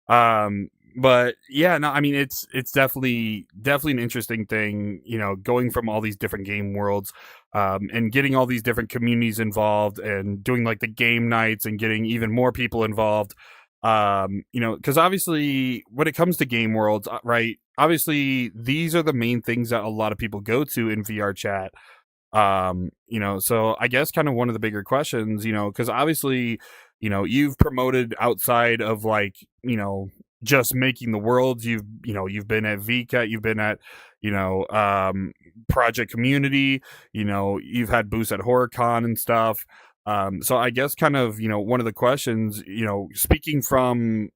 But yeah, no, I mean it's definitely an interesting thing, going from all these different game worlds, and getting all these different communities involved and doing like the game nights and getting even more people involved. Because obviously when it comes to game worlds, right? Obviously these are the main things that a lot of people go to in VRChat. So I guess kind of one of the bigger questions, because obviously, you've promoted outside of like, just making the worlds. You've been at VCAT, you've been at, Project Community, you've had booths at HorrorCon and stuff. So I guess kind of, one of the questions, speaking from,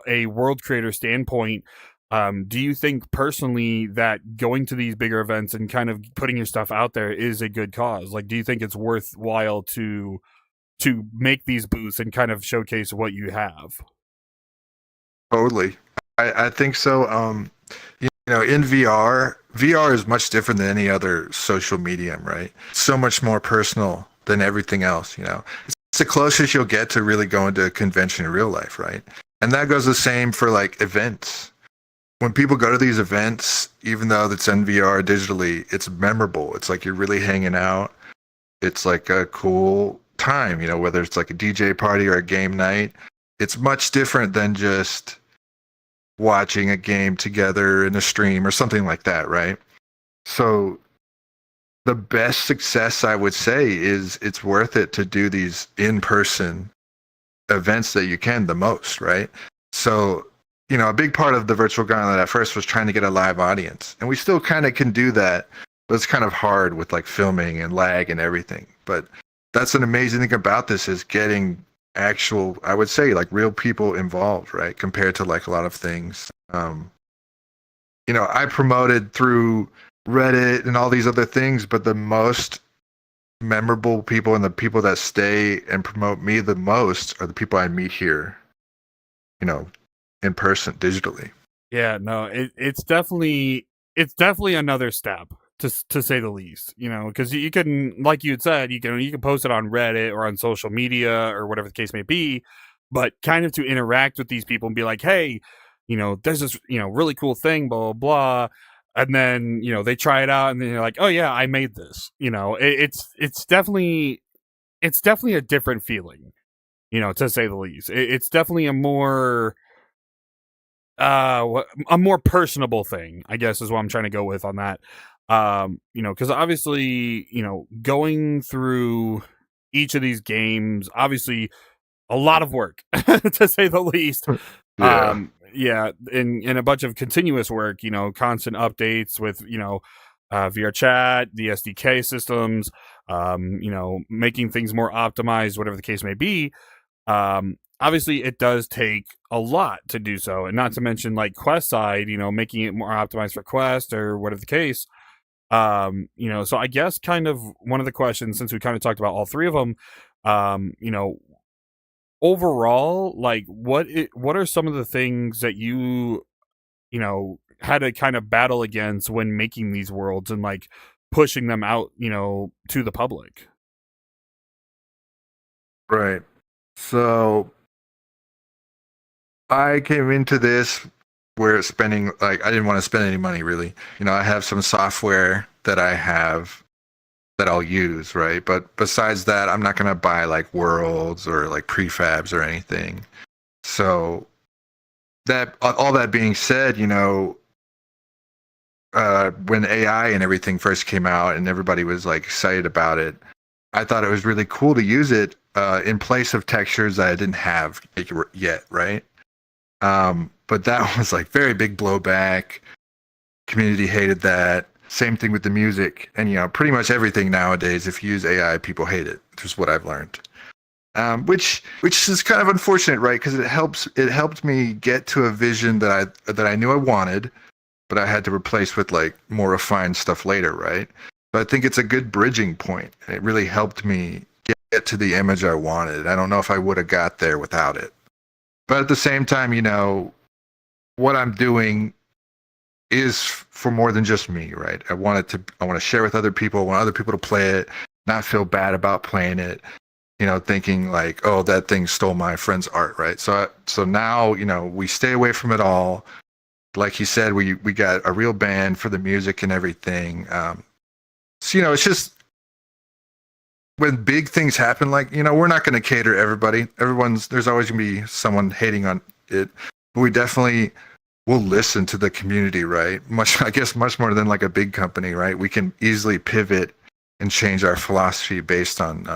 a world creator standpoint, do you think personally that going to these bigger events and kind of putting your stuff out there is a good cause? Like, do you think it's worthwhile to make these booths and kind of showcase what you have? Totally. I think so. In VR is much different than any other social medium, right? So much more personal than everything else, It's the closest you'll get to really going to a convention in real life, right? And that goes the same for like events. When people go to these events, even though it's in VR digitally, it's memorable. It's like you're really hanging out. It's like a cool time, whether it's like a DJ party or a game night. It's much different than just watching a game together in a stream or something like that, right? So the best success, I would say, is it's worth it to do these in-person events that you can the most, right? So, a big part of the Virtual Gauntlet at first was trying to get a live audience. And we still kind of can do that But it's kind of hard with like filming and lag and everything. But that's an amazing thing about this is getting actual, I would say, like real people involved, right? Compared to like a lot of things. I promoted through Reddit and all these other things, but the most memorable people and the people that stay and promote me the most are the people I meet here, in person, digitally. Yeah, no, it's definitely another step to say the least, because you can, like you had said, you can post it on Reddit or on social media or whatever the case may be, but kind of to interact with these people and be like, hey, there's this really cool thing, blah blah blah, and then they try it out and then you're like, oh yeah, I made this. It's definitely a different feeling, to say the least. It's definitely a more personable thing, I guess, is what I'm trying to go with on that. Because obviously, going through each of these games, obviously a lot of work to say the least. Yeah. Yeah, in a bunch of continuous work, constant updates with, VRChat, the SDK systems, making things more optimized, whatever the case may be. Obviously it does take a lot to do so, and not to mention like quest side, making it more optimized for quest or whatever the case. So I guess kind of one of the questions, since we kind of talked about all three of them, overall, like what are some of the things that had to kind of battle against when making these worlds and like pushing them out, to the public? Right. So I came into this where spending, like, I didn't want to spend any money really. I have some software that I have that I'll use, right? But besides that, I'm not going to buy like worlds or like prefabs or anything. So that, all that being said, when AI and everything first came out and everybody was like excited about it, I thought it was really cool to use it in place of textures that I didn't have yet, right? But that was like very big blowback. Community hated that. Same thing with the music, and pretty much everything nowadays. If you use AI, people hate it, which is what I've learned. Which is kind of unfortunate, right? Because it helped me get to a vision that I knew I wanted, but I had to replace with like more refined stuff later, right? But I think it's a good bridging point. It really helped me get to the image I wanted. I don't know if I would have got there without it. But at the same time, what I'm doing is for more than just me, right? I want to share with other people. I want other people to play it, not feel bad about playing it, thinking like, oh, that thing stole my friend's art, right? So now, we stay away from it all. Like you said, we got a real band for the music and everything. So, it's just when big things happen, like, we're not going to cater to everybody. There's always going to be someone hating on it. But we definitely will listen to the community, right? I guess much more than like a big company, right? We can easily pivot and change our philosophy based on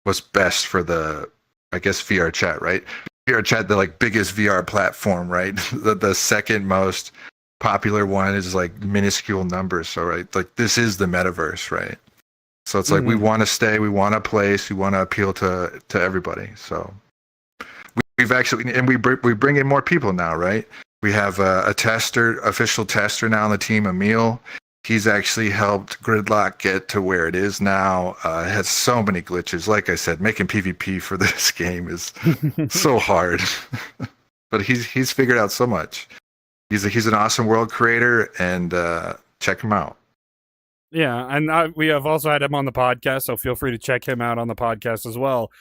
what's best for the, I guess, VRChat, right? VRChat, the like biggest VR platform, right? the second most popular one is like minuscule numbers. So, right, like this is the metaverse, right? So it's like we want to stay, we want to place, we want to appeal to everybody. So we've actually, and we bring in more people now, right? We have a official tester now on the team, Emil. He's actually helped Gridlock get to where it is now. It has so many glitches. Like I said, making PvP for this game is so hard. But he's figured out so much. He's an awesome world creator, and check him out. Yeah, and we have also had him on the podcast, so feel free to check him out on the podcast as well.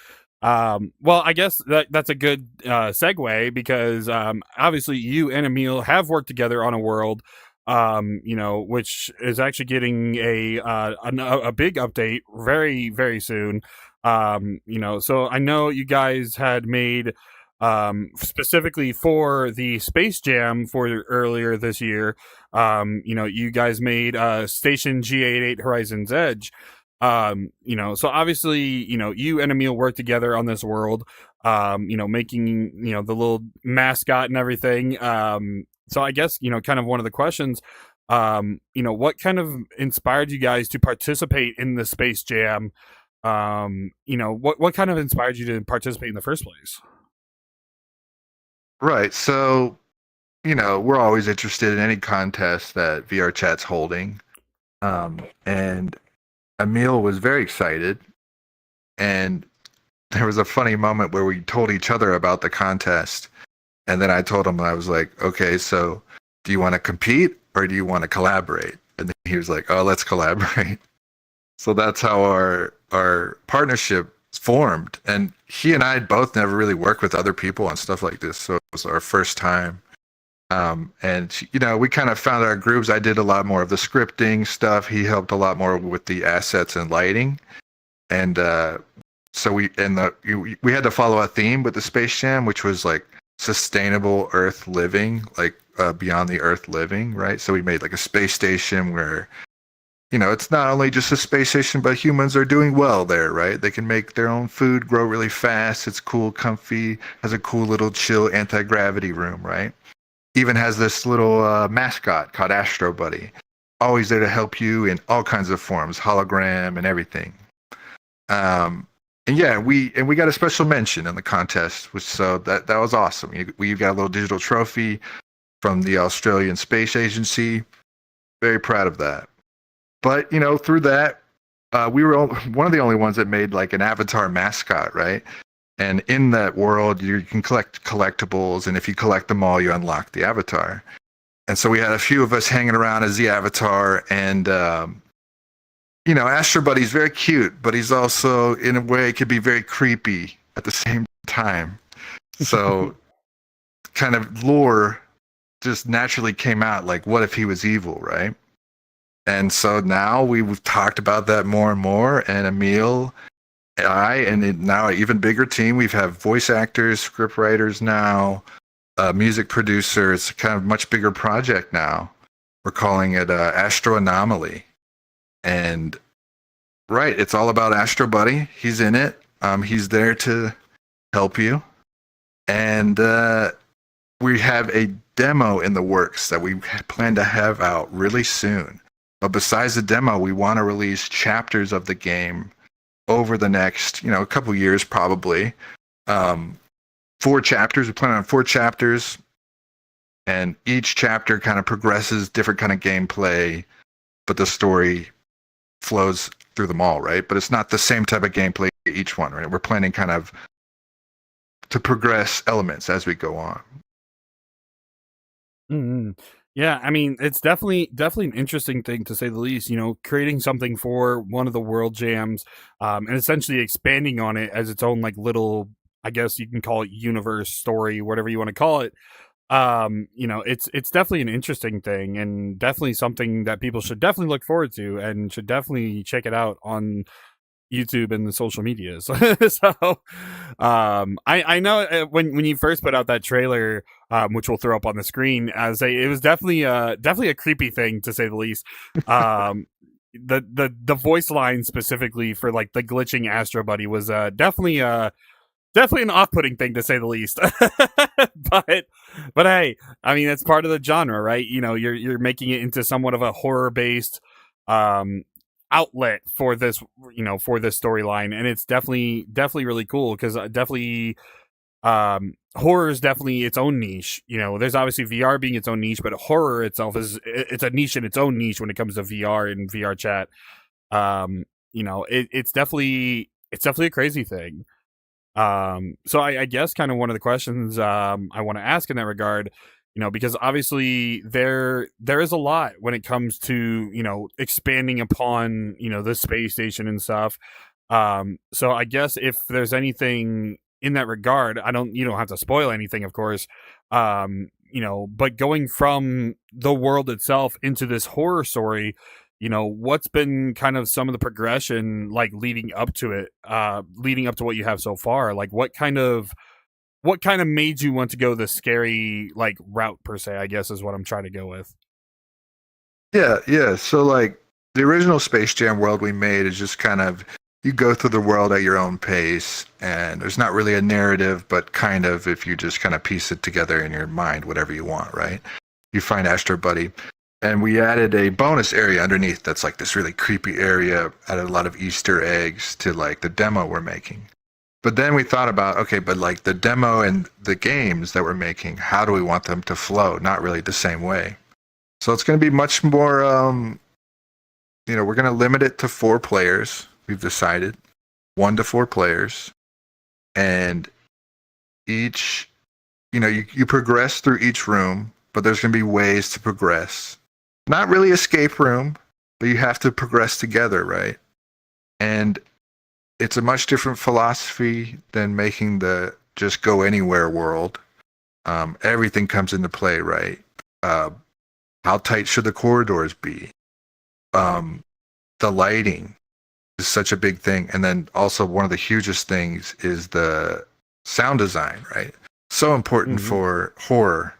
Well, I guess that's a good segue, because obviously you and Emil have worked together on a world, which is actually getting a big update very, very soon. So I know you guys had made specifically for the Space Jam for earlier this year. You guys made Station G88 Horizon's Edge. So obviously, you and Emil work together on this world, making, the little mascot and everything. So I guess, kind of one of the questions, What kind of inspired you guys to participate in the Space Jam? What kind of inspired you to participate in the first place? Right. So, we're always interested in any contest that VRChat's holding. And Emil was very excited. And there was a funny moment where we told each other about the contest. And then I told him, I was like, okay, so do you want to compete or do you want to collaborate? And then he was like, oh, let's collaborate. So that's how our partnership formed. And he and I both never really worked with other people on stuff like this. So it was our first time. And we kind of found our grooves. I did a lot more of the scripting stuff. He helped a lot more with the assets and lighting. And so we had to follow a theme with the Space Jam, which was like sustainable Earth living, like beyond the Earth living, right? So we made like a space station where, it's not only just a space station, but humans are doing well there, right? They can make their own food, grow really fast. It's cool, comfy, has a cool little chill anti-gravity room, right? Even has this little mascot called Astro Buddy, always there to help you in all kinds of forms, hologram and everything. And we got a special mention in the contest, so that was awesome. We got a little digital trophy from the Australian Space Agency. Very proud of that. But through that, we were one of the only ones that made like an avatar mascot, right? And in that world, you can collect collectibles, and if you collect them all, you unlock the avatar. And so we had a few of us hanging around as the avatar, and Astro Buddy's very cute, but he's also, in a way, could be very creepy at the same time. So kind of lore just naturally came out, like, what if he was evil, right? And so now we've talked about that more and more, and Emil, and now an even bigger team. We have voice actors, script writers now, music producer. It's kind of a much bigger project now. We're calling it Astro Anamoly. And right, it's all about Astro Buddy. He's in it. He's there to help you. And we have a demo in the works that we plan to have out really soon. But besides the demo, we want to release chapters of the game over the next, a couple years probably. 4 chapters. We plan on 4 chapters. And each chapter kind of progresses different kind of gameplay, but the story flows through them all, right? But it's not the same type of gameplay each one, right? We're planning kind of to progress elements as we go on. Mm-hmm. Yeah, I mean, it's definitely an interesting thing, to say the least. Creating something for one of the world jams, and essentially expanding on it as its own like little, I guess you can call it universe, story, whatever you want to call it. It's definitely an interesting thing, and definitely something that people should definitely look forward to, and should definitely check it out on YouTube and the social medias. So, I know when you first put out that trailer, which we'll throw up on the screen, it was definitely a creepy thing, to say the least. The voice line specifically for like the glitching Astro Buddy was definitely an off-putting thing, to say the least. but hey, I mean, it's part of the genre, right? You're making it into somewhat of a horror-based outlet for this storyline, and it's definitely really cool, because definitely horror is definitely its own niche. There's obviously VR being its own niche, but horror itself it's a niche in its own niche when it comes to VR and VRChat. It's definitely a crazy thing. So I guess kind of one of the questions I want to ask in that regard, because obviously there is a lot when it comes to, expanding upon, the space station and stuff. So I guess if there's anything in that regard, you don't have to spoil anything, of course. But going from the world itself into this horror story, what's been kind of some of the progression, like leading up to it, leading up to what you have so far? Like what kind of made you want to go the scary like route, per se, I guess is what I'm trying to go with. Yeah. So like the original Space Jam world we made is just kind of, you go through the world at your own pace, and there's not really a narrative, but kind of, if you just kind of piece it together in your mind, whatever you want, right? You find Astro Buddy. And we added a bonus area underneath that's like this really creepy area, added a lot of Easter eggs to like the demo we're making. But then we thought about, okay, but like the demo and the games that we're making, how do we want them to flow? Not really the same way. So it's going to be much more, we're going to limit it to 4 players. We've decided 1 to 4 players. And each, you progress through each room, but there's going to be ways to progress. Not really escape room, but you have to progress together, right? And it's a much different philosophy than making the just go anywhere world. Everything comes into play, right? How tight should the corridors be? The lighting is such a big thing. And then also one of the hugest things is the sound design, right? So important for horror.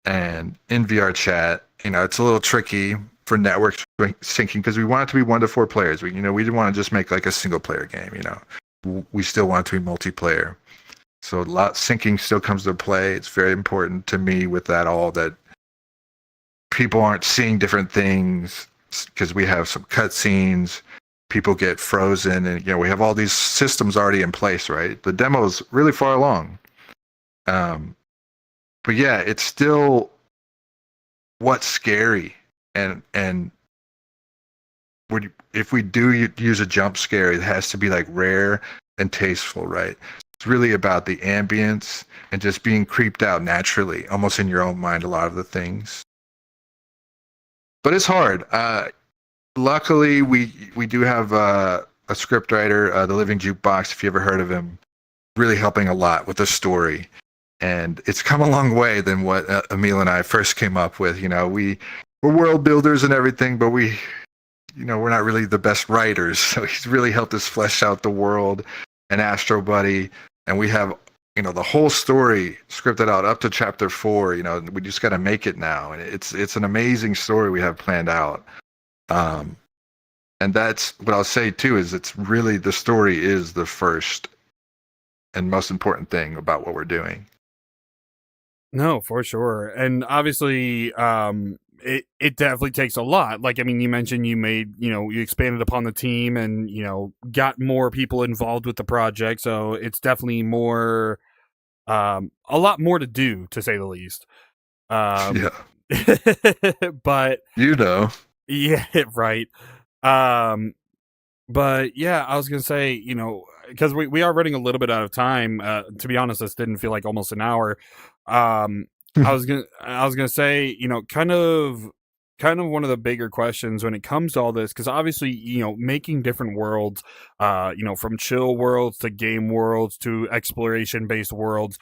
And in VRChat, it's a little tricky for network syncing because we want it to be 1 to 4 players. We didn't want to just make like a single player game. We still want it to be multiplayer. So syncing still comes to play. It's very important to me with that all that people aren't seeing different things because we have some cutscenes. People get frozen, and we have all these systems already in place, right? The demo is really far along. But yeah, it's still what's scary. And if we do use a jump scare, it has to be like rare and tasteful, right? It's really about the ambience and just being creeped out naturally, almost in your own mind, a lot of the things. But it's hard. Luckily, we do have a script writer, the Living Jukebox, if you ever heard of him, really helping a lot with the story. And it's come a long way than what Emil and I first came up with. We're world builders and everything, but we're not really the best writers. So he's really helped us flesh out the world and Astro Buddy. And we have, the whole story scripted out up to chapter 4. We just got to make it now. And it's an amazing story we have planned out. And that's what I'll say too, is it's really, the story is the first and most important thing about what we're doing. No, for sure. And obviously, it definitely takes a lot. Like, you mentioned you made, you expanded upon the team and, got more people involved with the project. So it's definitely more, a lot more to do, to say the least. Yeah. But, yeah, right. But yeah, I was going to say, because we are running a little bit out of time. To be honest, this didn't feel like almost an hour. I was gonna say, kind of one of the bigger questions when it comes to all this, because obviously, making different worlds, from chill worlds to game worlds to exploration based worlds,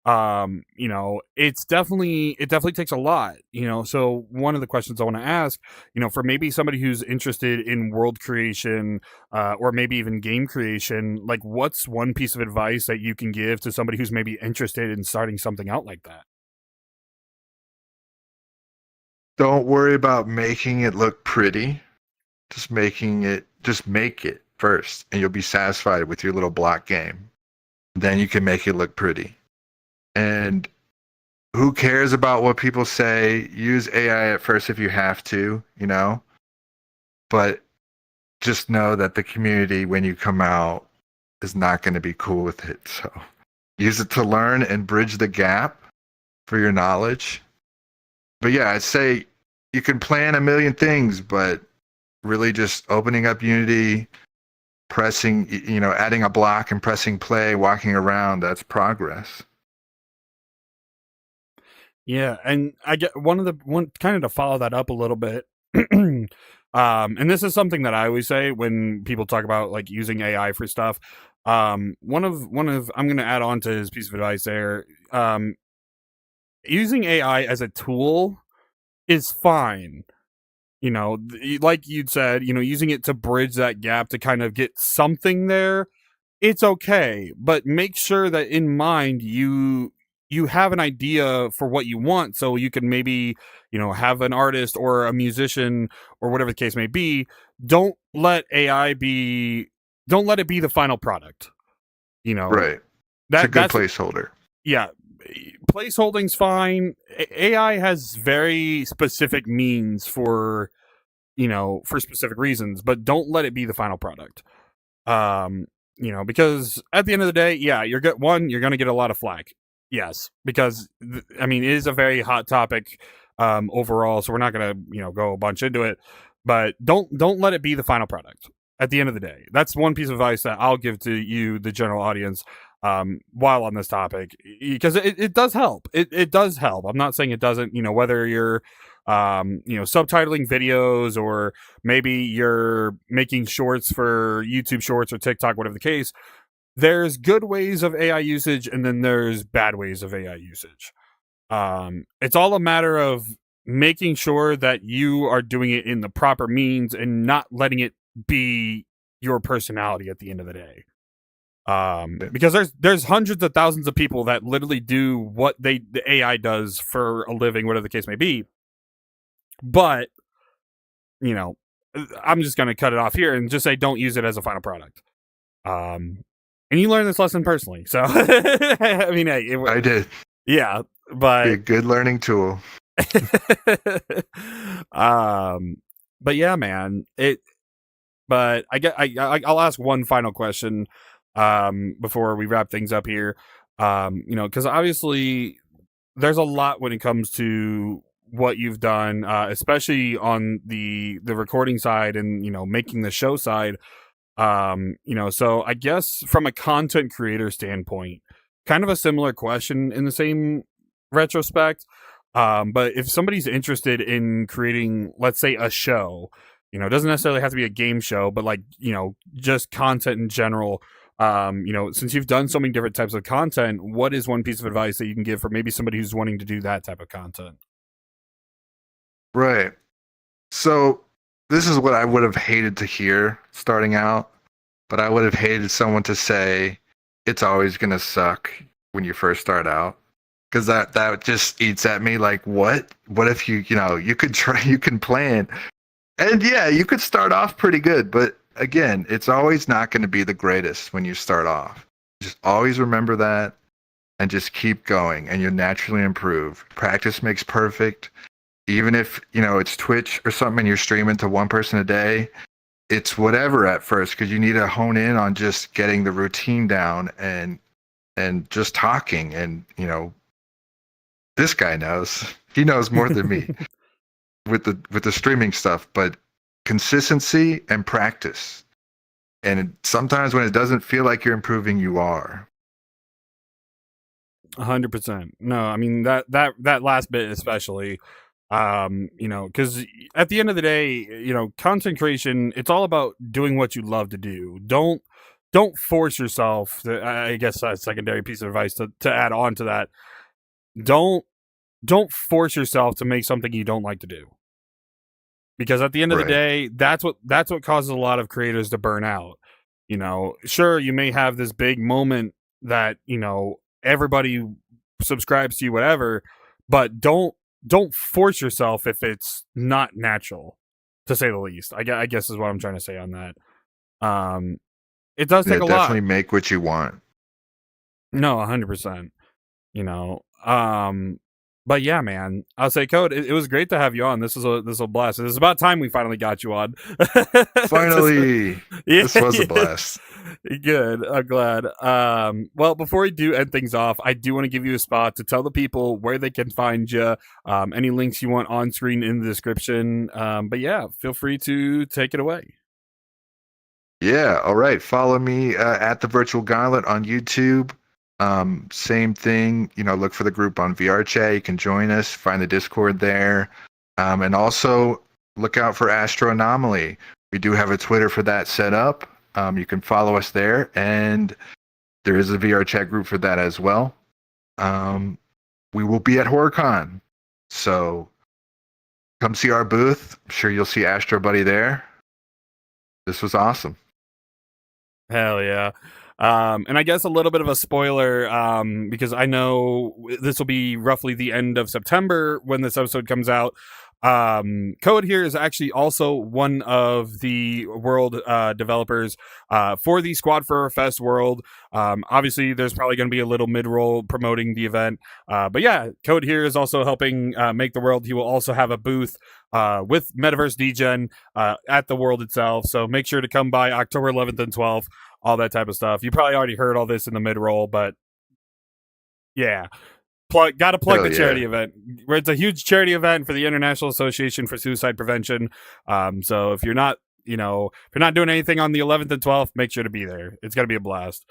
it definitely takes a lot, so one of the questions I want to ask, for maybe somebody who's interested in world creation, or maybe even game creation, like what's one piece of advice that you can give to somebody who's maybe interested in starting something out like that? Don't worry about making it look pretty. Just make it first, and you'll be satisfied with your little block game. Then you can make it look pretty. And who cares about what people say? Use AI at first if you have to, but just know that the community, when you come out, is not going to be cool with it. So use it to learn and bridge the gap for your knowledge. But yeah, I'd say you can plan a million things, but really just opening up Unity, pressing, adding a block and pressing play, walking around, that's progress. Yeah, and I get one kind of to follow that up a little bit. And this is something that I always say when people talk about like using AI for stuff. One of I'm going to add on to his piece of advice there. Using AI as a tool is fine. Like you'd said, using it to bridge that gap to kind of get something there, it's okay. But make sure that in mind you have an idea for what you want, so you can maybe, have an artist or a musician or whatever the case may be. Don't let it be the final product. Right. It's a good placeholder. Yeah. placeholding's fine. AI has very specific means for specific reasons, but don't let it be the final product. Because at the end of the day, yeah, you're going to get a lot of flack. Yes, because it is a very hot topic overall, so we're not going to go a bunch into it, but don't let it be the final product. At the end of the day, that's one piece of advice that I'll give to you, the general audience, while on this topic, because it does help. It does help. I'm not saying it doesn't. Whether you're subtitling videos, or maybe you're making shorts for YouTube Shorts or TikTok, whatever the case. There's good ways of AI usage, and then there's bad ways of AI usage. It's all a matter of making sure that you are doing it in the proper means and not letting it be your personality at the end of the day. Because there's hundreds of thousands of people that literally do what the AI does for a living, whatever the case may be. But, I'm just going to cut it off here and just say don't use it as a final product. And you learned this lesson personally. So, hey, I did. Yeah, but... Be a good learning tool. But yeah, man. But I'll ask one final question before we wrap things up here. Because obviously there's a lot when it comes to what you've done, especially on the recording side and making the show side. So I guess from a content creator standpoint, kind of a similar question in the same retrospect. But if somebody's interested in creating, let's say, a show, it doesn't necessarily have to be a game show, but just content in general. Since you've done so many different types of content, what is one piece of advice that you can give for maybe somebody who's wanting to do that type of content? Right. So this is what I would have hated to hear starting out, but I would have hated someone to say it's always going to suck when you first start out. Because that just eats at me. Like, what if you could try, you can plan, and yeah, you could start off pretty good, but again, it's always not going to be the greatest when you start off. Just always remember that and just keep going, and you'll naturally improve. Practice makes perfect. Even if, it's Twitch or something and you're streaming to one person a day, it's whatever at first, because you need to hone in on just getting the routine down and just talking. And, this guy knows. He knows more than me with the streaming stuff, but consistency and practice. And sometimes when it doesn't feel like you're improving, you are. 100%. No, that last bit especially, because at the end of the day, content creation, it's all about doing what you love to do. Don't force yourself. I guess a secondary piece of advice to add on to that. Don't force yourself to make something you don't like to do. Because at the end of the day, that's what causes a lot of creators to burn out. Sure, you may have this big moment that, everybody subscribes to you, whatever, but don't force yourself if it's not natural, to say the least. I guess is what I'm trying to say on that. It does take a lot. Definitely make what you want. No, 100%. But yeah, man, I'll say, Code, it was great to have you on. This is a blast. It's about time we finally got you on. Finally. This was a blast. Good. I'm glad. Well, before we do end things off, I do want to give you a spot to tell the people where they can find you, any links you want on screen in the description. But yeah, feel free to take it away. Yeah. All right. Follow me at the Virtual Gauntlet on YouTube. Same thing, look for the group on VRChat. You can join us, find the Discord there. And also look out for Astro Anamoly. We do have a Twitter for that set up. You can follow us there, and there is a VRChat group for that as well. We will be at HorrorCon, so come see our booth. I'm sure you'll see Astro Buddy there. This was awesome. Hell yeah. And I guess a little bit of a spoiler, because I know this will be roughly the end of September when this episode comes out. Code here is actually also one of the world developers for the Squad for Fest world. Obviously, there's probably going to be a little mid-roll promoting the event. But yeah, Code here is also helping make the world. He will also have a booth with Metaverse Degen at the world itself. So make sure to come by October 11th and 12th, all that type of stuff. You probably already heard all this in the mid-roll, but yeah. Gotta plug the charity event, where it's a huge charity event for the International Association for Suicide Prevention. So if you're not, if you're not doing anything on the 11th and 12th, make sure to be there. It's gonna be a blast.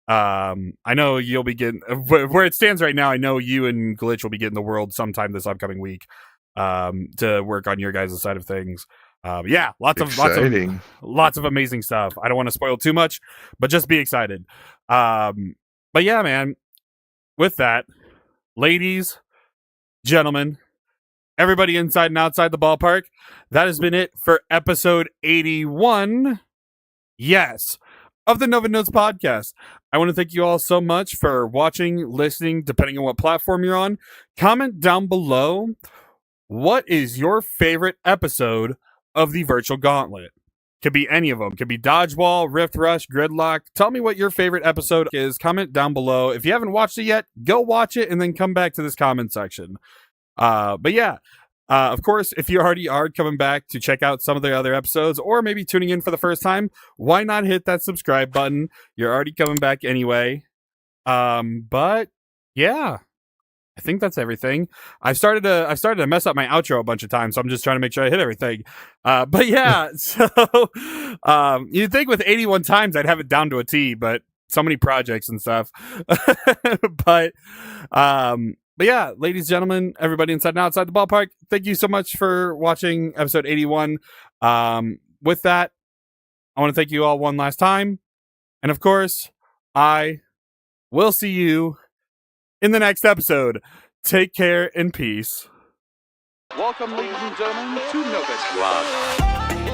I know you'll be getting where it stands right now. I know you and Glitch will be getting the world sometime this upcoming week to work on your guys' side of things. Yeah, lots of amazing stuff. I don't want to spoil too much, but just be excited. But yeah, man. With that, ladies, gentlemen, everybody inside and outside the ballpark, that has been it for episode 81. Yes, of the Noved Notes podcast. I want to thank you all so much for watching, listening, depending on what platform you're on. Comment down below, what is your favorite episode of the Virtual Gauntlet? Could be any of them. Could be Dodgeball, Rift Rush, Gridlock. Tell me what your favorite episode is. Comment down below. If you haven't watched it yet, go watch it and then come back to this comment section. But yeah, of course, if you already are coming back to check out some of the other episodes or maybe tuning in for the first time, why not hit that subscribe button? You're already coming back anyway. But yeah. I think that's everything. I started to mess up my outro a bunch of times, so I'm just trying to make sure I hit everything. But yeah, so you'd think with 81 times I'd have it down to a T, but so many projects and stuff. But yeah, ladies and gentlemen, everybody inside and outside the ballpark, thank you so much for watching episode 81. With that, I want to thank you all one last time. And of course, I will see you in the next episode. Take care and peace. Welcome, ladies and gentlemen, to Noved.